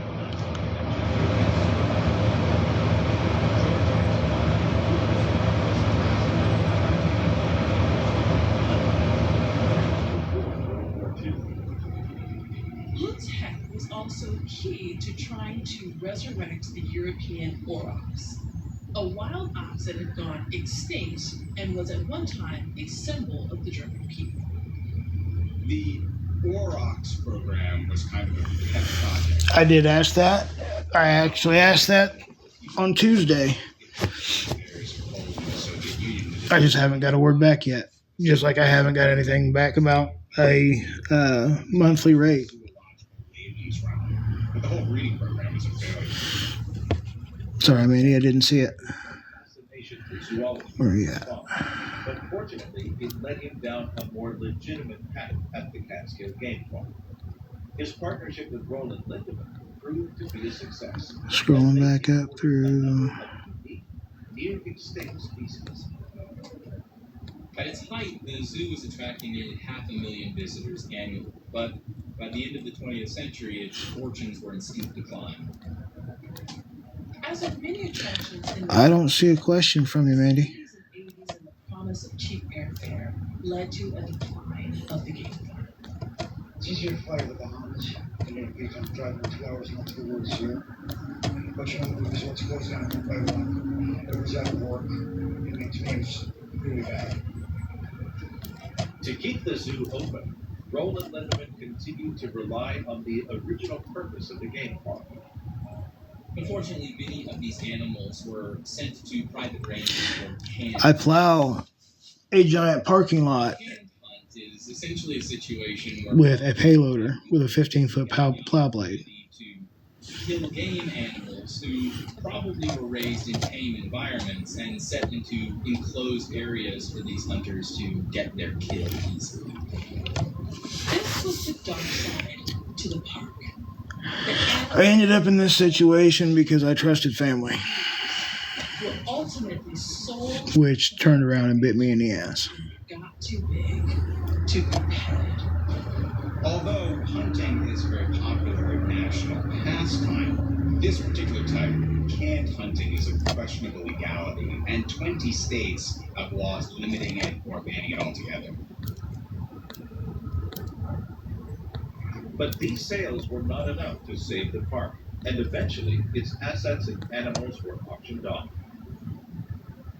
Tech was also key to trying to resurrect the European aurochs, a wild ox that had gone extinct and was at one time a symbol of the German people. The aurochs program was kind of a pet project. I did ask that. I actually asked that on Tuesday. I just haven't got a word back yet. Just like I haven't got anything back about a monthly rate. But the whole breeding program is a failure. Sorry, Mandy, I didn't see it. Where are you at? But fortunately, it led him down a more legitimate path at the Catskill Game Park. His partnership with Roland Lindemann proved to be a success. Scrolling back up through. Near extinct species. At its height, the zoo was attracting nearly 500,000 visitors annually, but by the end of the 20th century, its fortunes were in steep decline. As with many attractions in I don't see a question from you, Mandy. the 80s and the promise of cheap airfare led to a decline of the game park. It's easier to fly to the Bahamas than it is on driving 2 hours north of the woods here. But you know, the results goes down one by one. It was out of work. It makes things really bad. To keep the zoo open, Roland Lindemann continued to rely on the original purpose of the game park. Unfortunately, many of these animals were sent to private ranges or canned. I plow a giant parking lot Canned hunt is essentially a situation where with a payloader with a 15-foot plow blade. to kill game animals who probably were raised in tame environments and set into enclosed areas for these hunters to get their kill easily. This was the dark side to the park. I ended up in this situation because I trusted family, Were ultimately sold, which turned around and bit me in the ass. got too big to be petted. Although hunting is very popular in national pastime, this particular type of canned hunting is of questionable legality, and 20 states have laws limiting it or banning it altogether. But these sales were not enough to save the park, and eventually its assets and animals were auctioned off.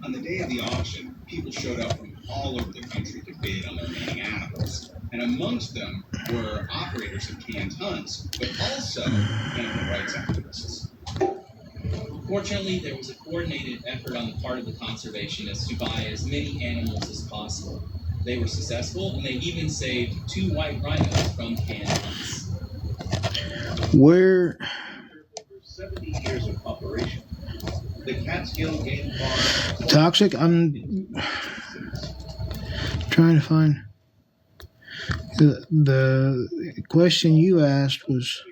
On the day of the auction, people showed up from all over the country to bid on the remaining animals, and amongst them were operators of canned hunts, but also animal rights activists. Fortunately, there was a coordinated effort on the part of the conservationists to buy as many animals as possible. They were successful, and they even saved 2 white rhinos from canned hunts. Where? Over 70 years of operation, the Catskill Game Park... Toxic? I'm trying to find... The question you asked was...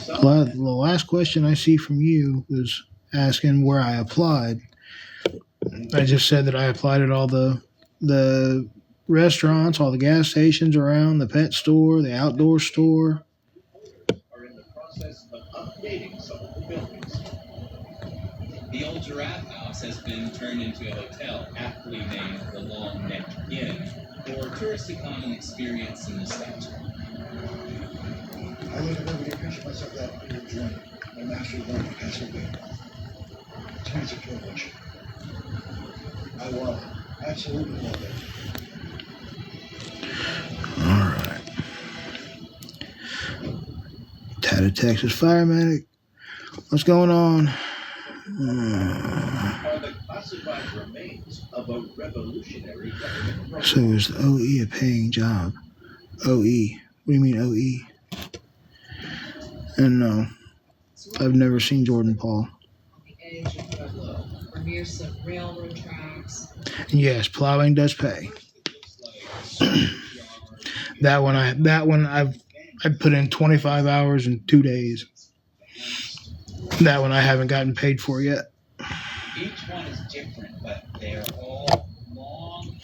The last question I see from you was asking where I applied. I just said that I applied at all the restaurants, all the gas stations around, the pet store, the outdoor store. ...are in the process of updating some of the buildings. The old Giraffe House has been turned into a hotel, aptly named the Long Neck Inn, for tourists to come and experience some nostalgia. I live in every picture myself that in your dream. My master learned to cancel me. 26 privilege. I love it. Absolutely love it. All right. Tatted Texas Fire Medic. What's going on? Are the classified remains of a revolutionary government program. So is the OE a paying job? OE. What do you mean OE? And no, I've never seen Jordan Paul. The edge of Pueblo, where near some railroad tracks. Yes, plowing does pay. That one I put in 25 hours in 2 days. That one I haven't gotten paid for yet. Each one is different, but they are all long.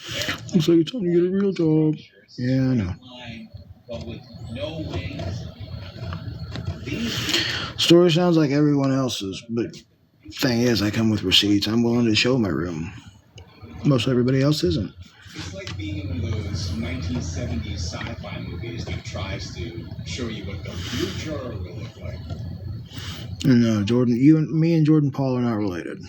Looks like it's time to get a real job. Yeah, I know. But with no wings. Story sounds like everyone else's, but thing is, I come with receipts. I'm willing to show my room. Most everybody else isn't. It's like being in one of those 1970s sci-fi movies that tries to show you what the future will look like. No, Jordan, me and Jordan Paul are not related.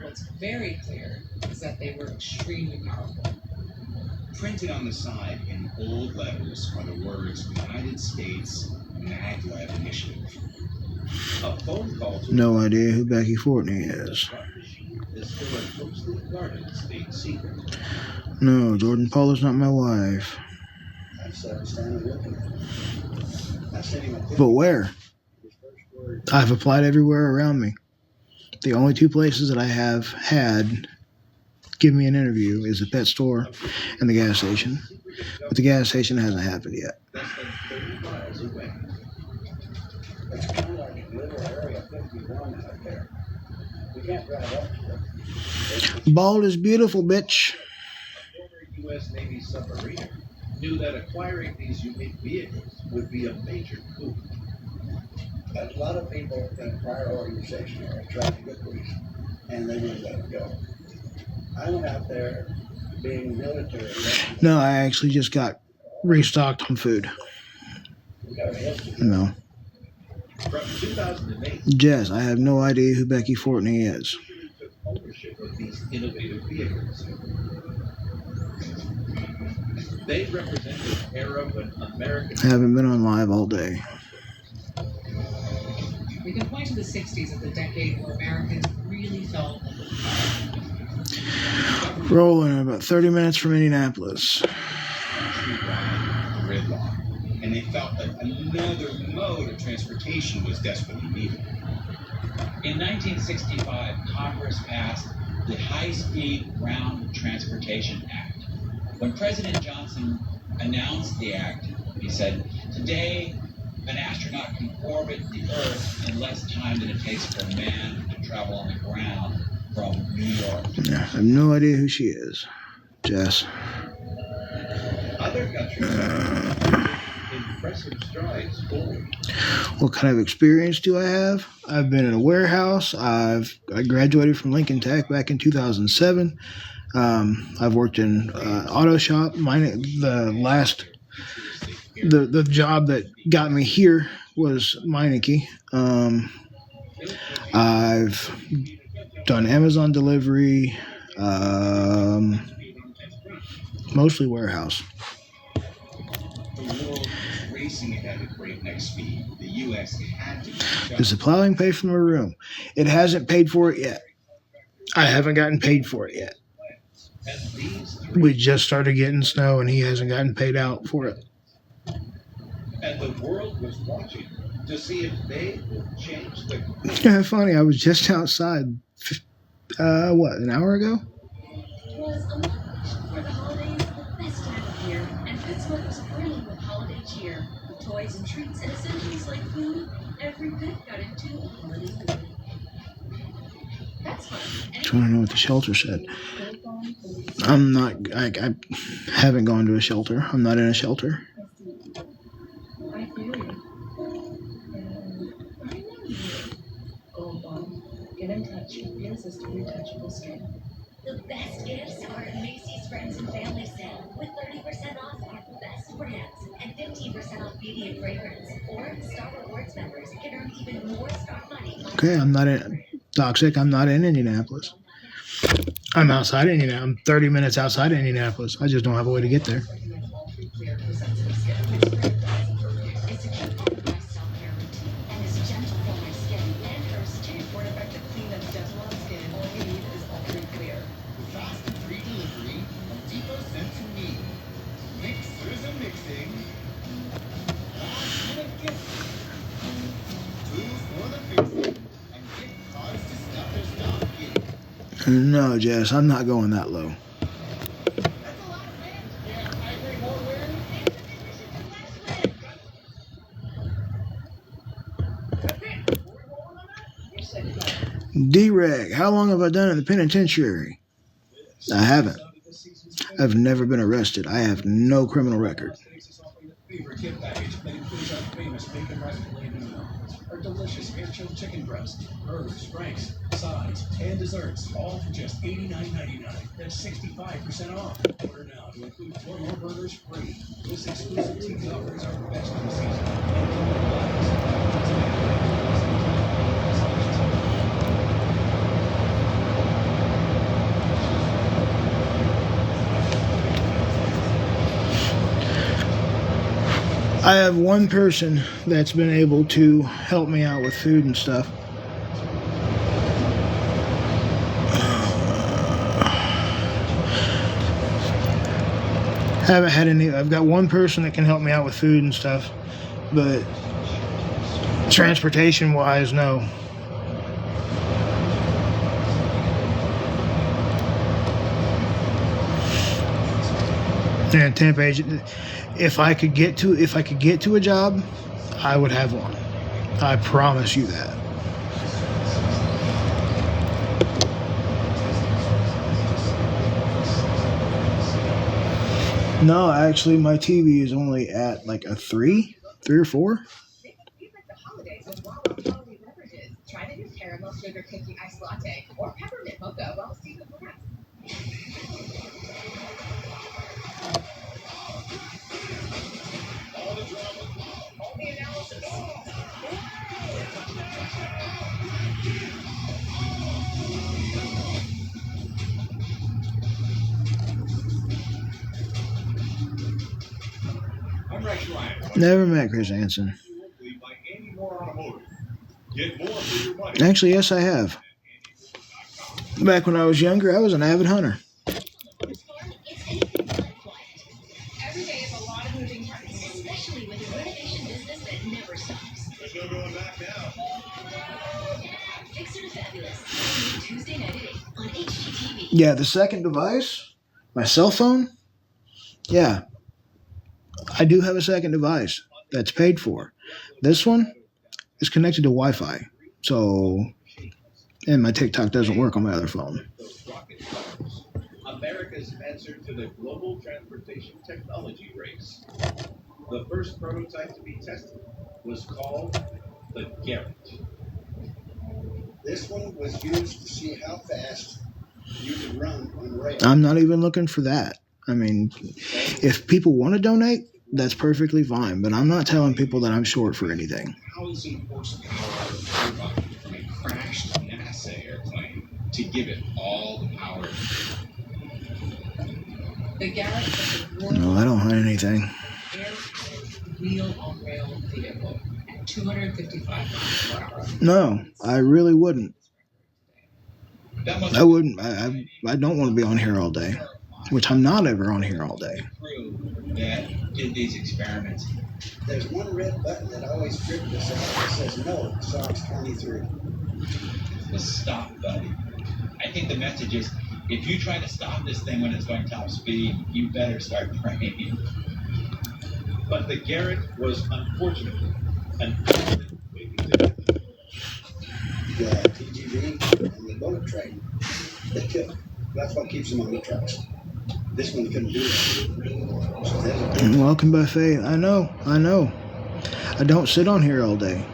What's very clear is that they were extremely powerful. Printed on the side in bold letters are the words United States Maglev Initiative. A phone call to No idea who Becky Fortney is. Is still a closely guarded state secret. No, Jordan Paul is not my wife. I've standing looking at him. I've seen him at But where? I've applied everywhere around me. The only two places that I have had give me an interview is the pet store and the gas station. But the gas station hasn't happened yet. Less than 30 miles away. It's kind of like a little area 51 out there. We can't drive up to it. Bald is beautiful, bitch. A former U.S. Navy submariner knew that acquiring these unique vehicles would be a major coup. A lot of people in prior organizations are trying to get these, and they wouldn't let them go. I went out there being military. No, I actually just got restocked on food. We got a history. No. From 2008, Jess, I have no idea who Becky Fortney is. took ownership of these innovative vehicles. They represented an era when American Haven't been on live all day. We can point to the 60s as the decade where Americans really felt Rolling in about 30 minutes from Indianapolis. Gridlock, and they felt that another mode of transportation was desperately needed. In 1965, Congress passed the High-Speed Ground Transportation Act. When President Johnson announced the act, he said, "Today, an astronaut can orbit the Earth in less time than it takes for a man to travel on the ground from New York." Yeah, I have no idea who she is. Jess. other countries have impressive strides forward. What kind of experience do I have? I've been in a warehouse. I graduated from Lincoln Tech back in 2007. I've worked in auto shop. The job that got me here was Meineke. I've done Amazon delivery, mostly warehouse. The world racing at a breakneck speed. The U.S. had to. Does the plowing pay for my room? It hasn't paid for it yet. I haven't gotten paid for it yet. We just started getting snow, and he hasn't gotten paid out for it. And the world was watching to see if they would change the Yeah, funny. I was just outside, an hour ago? Was a month for the holidays, the best time of year, and Pittsburgh was brilliant with holiday cheer. With toys and treats and essentials like food, every pet got into a holiday mood. That's fun. Trying to know what the shelter said. I'm not. I haven't gone to a shelter. I'm not in a shelter. I feel you. And I know you. Gold Bond. Get in touch with the Resist Retouchable Skin. The best gifts are at Macy's Friends and Family Sale with 30% off our best brands and 15% off beauty and fragrance. Or Star Rewards members can earn even more Star money. Okay, I'm not in. Toxic. I'm not in Indianapolis. I'm outside Indianapolis. I'm 30 minutes outside Indianapolis. I just don't have a way to get there. It's a cute all-night self-care routine and is gentle for my skin and hers too. For an effective clean and gentle on skin, all you need is Ultra Clear. Fast and free delivery, Home Depot sent to me. Mixers and mixing. Last minute gift. Tools for the fixing. And gift cards to stuff their stocking. No, Jess, I'm not going that low. D-Reg, how long have I done in the penitentiary? I haven't. I've never been arrested. I have no criminal record. Our delicious air-chilled chicken breast, burgers, franks, sides, and desserts, all for just $89.99. That's 65% off. Order now to include 4 more burgers free. This exclusive team offers our best in the season. I have one person that's been able to help me out with food and stuff. Haven't had any. I've got one person that can help me out with food and stuff, but transportation wise, no. And temp agent, if I could get to a job, I would have one. I promise you that. No, actually, my TV is only at like a 3 or 4. Try the new caramel sugar cookie iced latte or peppermint mocha while seasoned with all the analysis. Never met Chris Hansen. Actually, yes, I have. Back when I was younger, I was an avid hunter. Every day is a lot of moving parts, especially with a renovation business that never stops. There's no going back now. Fixer to Fabulous, Tuesday night at 8 on HGTV. Yeah, the second device, my cell phone, yeah. I do have a second device that's paid for. This one is connected to Wi-Fi. So, and my TikTok doesn't work on my other phone. America's answer to the global transportation technology race. The first prototype to be tested was called the Garrett. This one was used to see how fast you could run on rail. I'm not even looking for that. I mean, if people want to donate, that's perfectly fine. But I'm not telling people that I'm short for anything. 1,000 horsepower turbine from a crashed NASA airplane to give it all the power. The Garrett is a No, I don't hunt anything. wheel-on-rail vehicle at 255 miles per hour. No, I really wouldn't. I wouldn't. I don't want to be on here all day, which I'm not ever on here all day. That did these experiments. There's one red button that always trips us out that says no, SOX 23. The stop button. I think the message is, if you try to stop this thing when it's going top speed, you better start praying. But the Garrett was unfortunately an instant waiting to happen. The TGV and the bullet train, they kill. That's what keeps them on the tracks. This one couldn't do it. Welcome by faith. I know. I don't sit on here all day.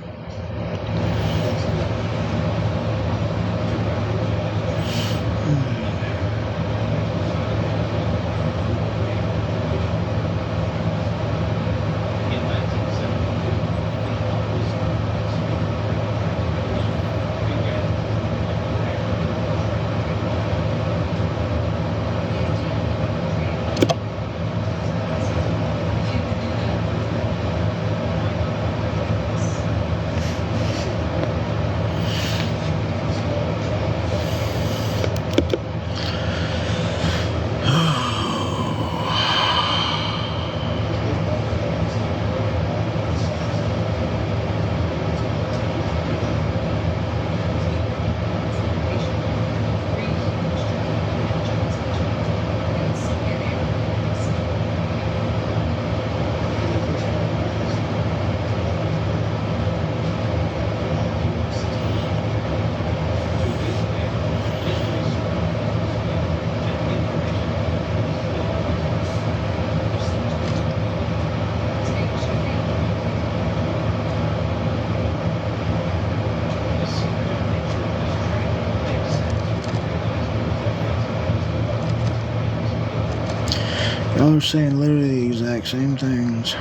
Y'all are saying literally the exact same things.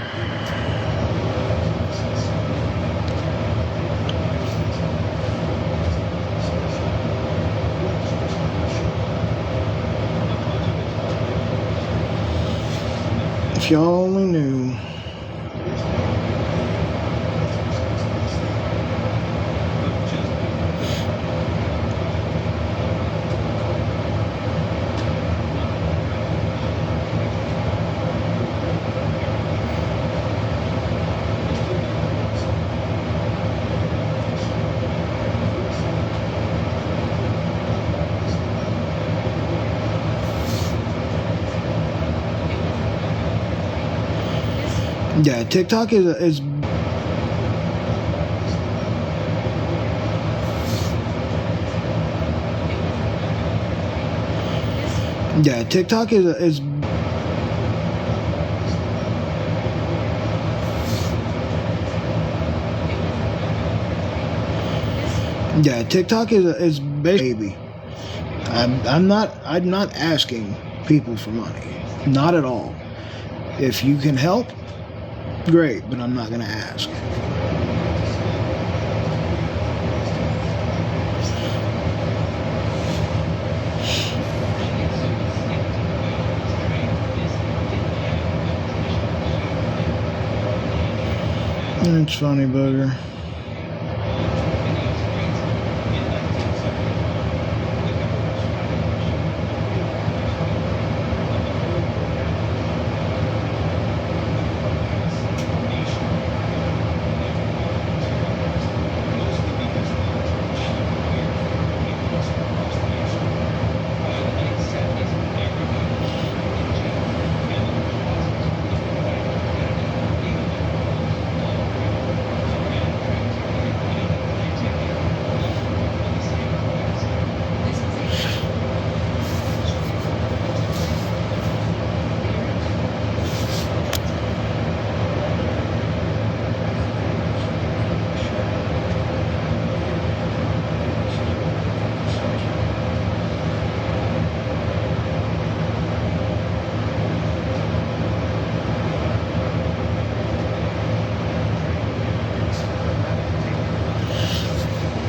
If y'all only knew. Yeah, TikTok is yeah, TikTok is yeah, TikTok is baby. I'm not asking people for money. Not at all. If you can help, great, but I'm not gonna ask. It's funny, booger.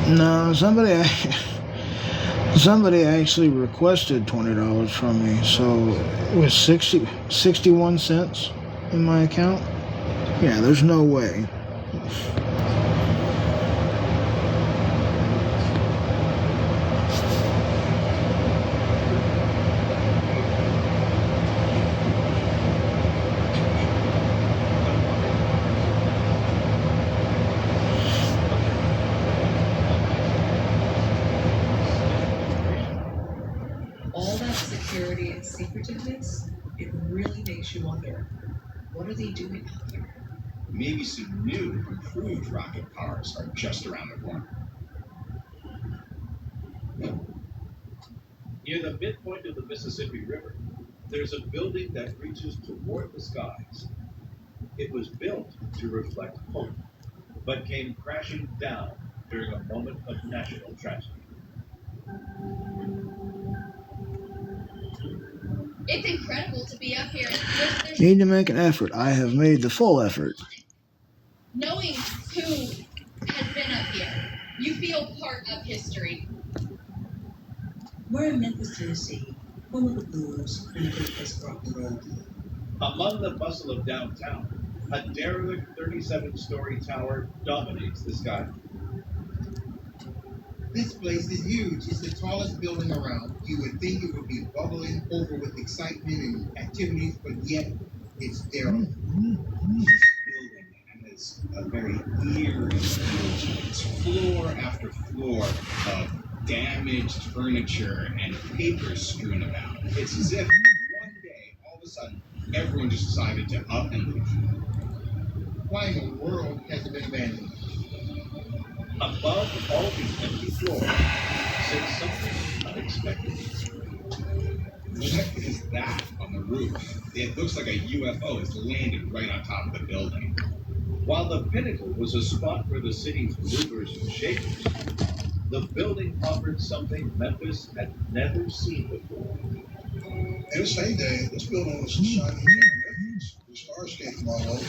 No, somebody actually requested $20 from me, so it was 61 cents in my account. Yeah, there's no way. All that security and secretiveness, it really makes you wonder, what are they doing out there? Maybe some new, improved rocket cars are just around the corner. Near the midpoint of the Mississippi River, there's a building that reaches toward the skies. It was built to reflect hope, but came crashing down during a moment of national tragedy. It's incredible to be up here. There's Need to make an effort. I have made the full effort. knowing who has been up here. You feel part of history. We're in Memphis, Tennessee, home of the Blues and the greatest rock and roll. Among the bustle of downtown, a derelict 37-story tower dominates the sky. This place is huge. It's the tallest building around. You would think it would be bubbling over with excitement and activities, but yet it's sterile. This building has a very eerie feel to it. It's floor after floor of damaged furniture and papers strewn about. It's as if one day, all of a sudden, everyone just decided to up and leave. Why in the world has it been abandoned? Above all these empty floors sits something unexpected. What is that on the roof? It looks like a UFO has landed right on top of the building. While the pinnacle was a spot for the city's movers and shakers, the building offered something Memphis had never seen before. In its heyday, this building was the shining gem of Memphis. The stars came from all over.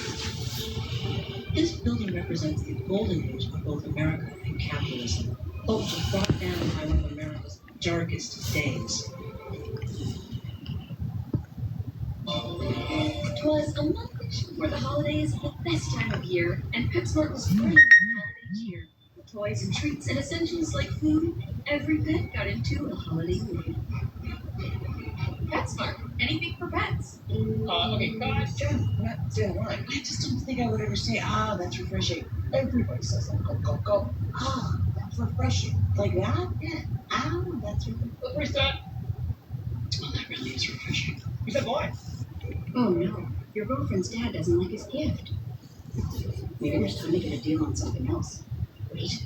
This building represents the golden age of both America and capitalism. But was brought down by one of America's darkest days. Twas a month before the holidays, the best time of year, and PetSmart was throwing their holiday cheer. With toys and treats and essentials like food, every pet got into a holiday mood. PetSmart, anything for pets. Okay, guys, Jeff, not saying line. I just don't think I would ever say, that's refreshing. Everybody says that. Go, go, go. That's refreshing. Like that? Yeah. That's refreshing. Where's that? Well, that really is refreshing. You said line. Oh no, your girlfriend's dad doesn't like his gift. Maybe there's time to get a deal on something else. Wait.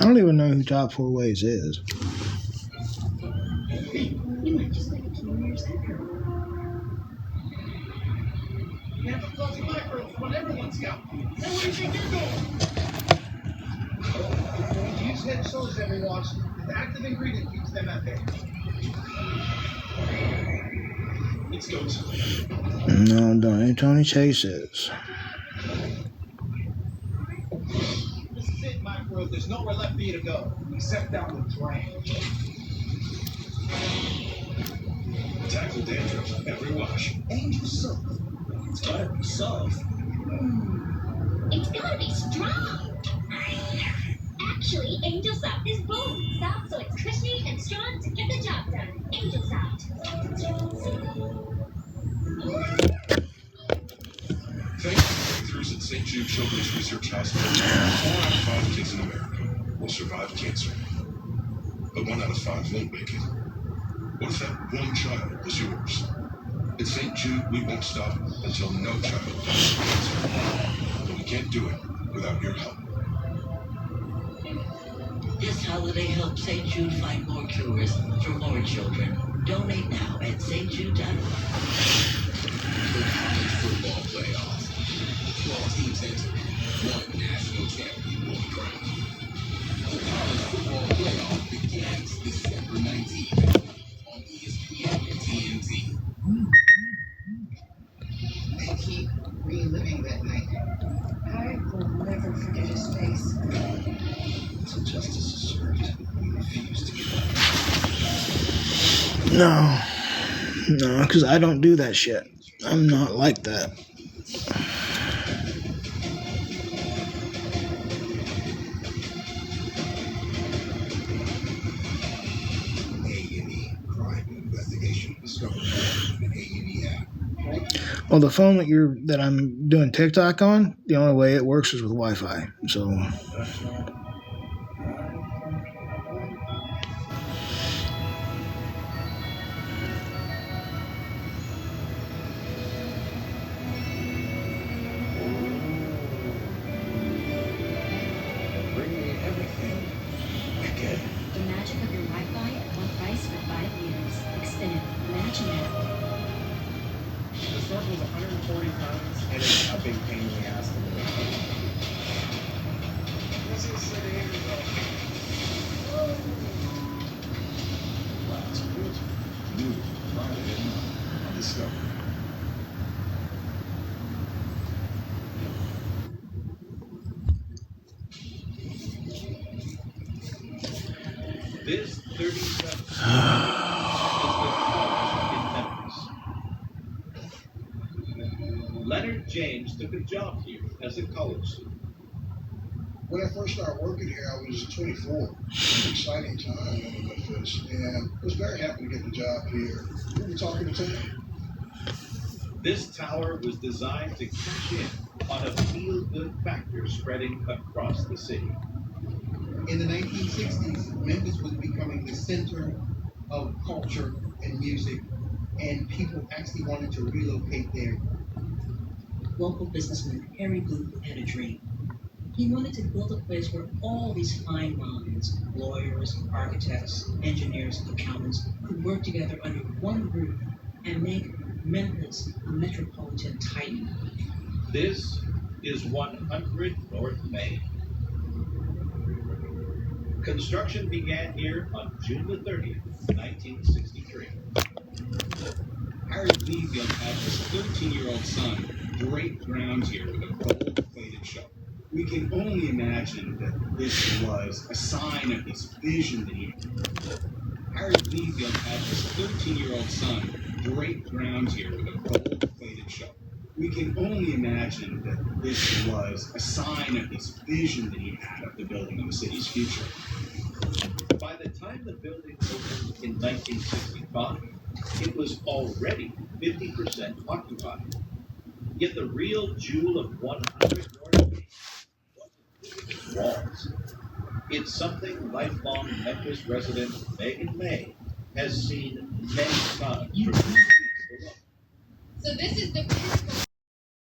I don't even know who Top 4 Ways is. You might just like it 2 years after. You have to close the micro for when everyone's got. Then where do you think you're going? Use head shoulders every wash. The active ingredient keeps them at bay. It's go No, don't. Tony Chase is. This is it, micro. There's nowhere left for you to go except down the drain. Tackle dandruff every wash. Angel soap. It's gotta be soft. It's gotta be strong. Actually, Angel Soft is bold. Soft so it's cushy and strong to get the job done. Angel Soft. Thanks to breakthroughs at St. Jude Children's Research Hospital, 4 out of 5 kids in America will survive cancer. But 1 out of 5 won't make it. What if that one child was yours? At St. Jude, we won't stop until no child dies of cancer. But we can't do it without your help. This holiday help St. Jude find more cures for more children. Donate now at stjude.org. The college football playoff. 12 teams enter. 1 national champion will be crowned. The college football playoff begins December 19th on ESPN and TNT. They keep reliving that night. I will never forget his face. Until justice is served, we refuse to give up. No, because I don't do that shit. I'm not like that. A&E crime investigation discovered an A&E app. Well, the phone that I'm doing TikTok on, the only way it works is with Wi-Fi. So. The magic of your Wi-Fi at one price for 5 years. Extended. Imagine that. The start was 140 pounds, and it's a big pain in the ass to move. This is the end result. Last good. New Friday night on Discovery. This 37 is the cause in Memphis. Leonard James took a job here as a college student. When I first started working here, I was 24. It was an exciting time in Memphis, and I was very happy to get the job here. We were talking to Tim. This tower was designed to cash in on a feel-good factor spreading across the city. In the 1960s, Memphis was becoming the center of culture and music, and people actually wanted to relocate there. Local businessman Harry Booth had a dream. He wanted to build a place where all these fine minds, lawyers, architects, engineers, accountants, could work together under one roof and make Memphis a metropolitan titan. This is 100 North Main. Construction began here on June the 30th, 1963. Harry Greenfield had his 13-year-old son break ground here with a gold-plated show. We can only imagine that this was a sign of his vision that he had. Harry Greenfield had his 13-year-old son break ground here with a gold-plated show. We can only imagine that this was a sign of his vision that he had of the building of the city's future. By the time the building opened in 1965, it was already 50% occupied. Yet the real jewel of 100 North Main wasn't its walls. It's something lifelong Memphis resident Megan May has seen many times from 2 weeks below. So this is the critical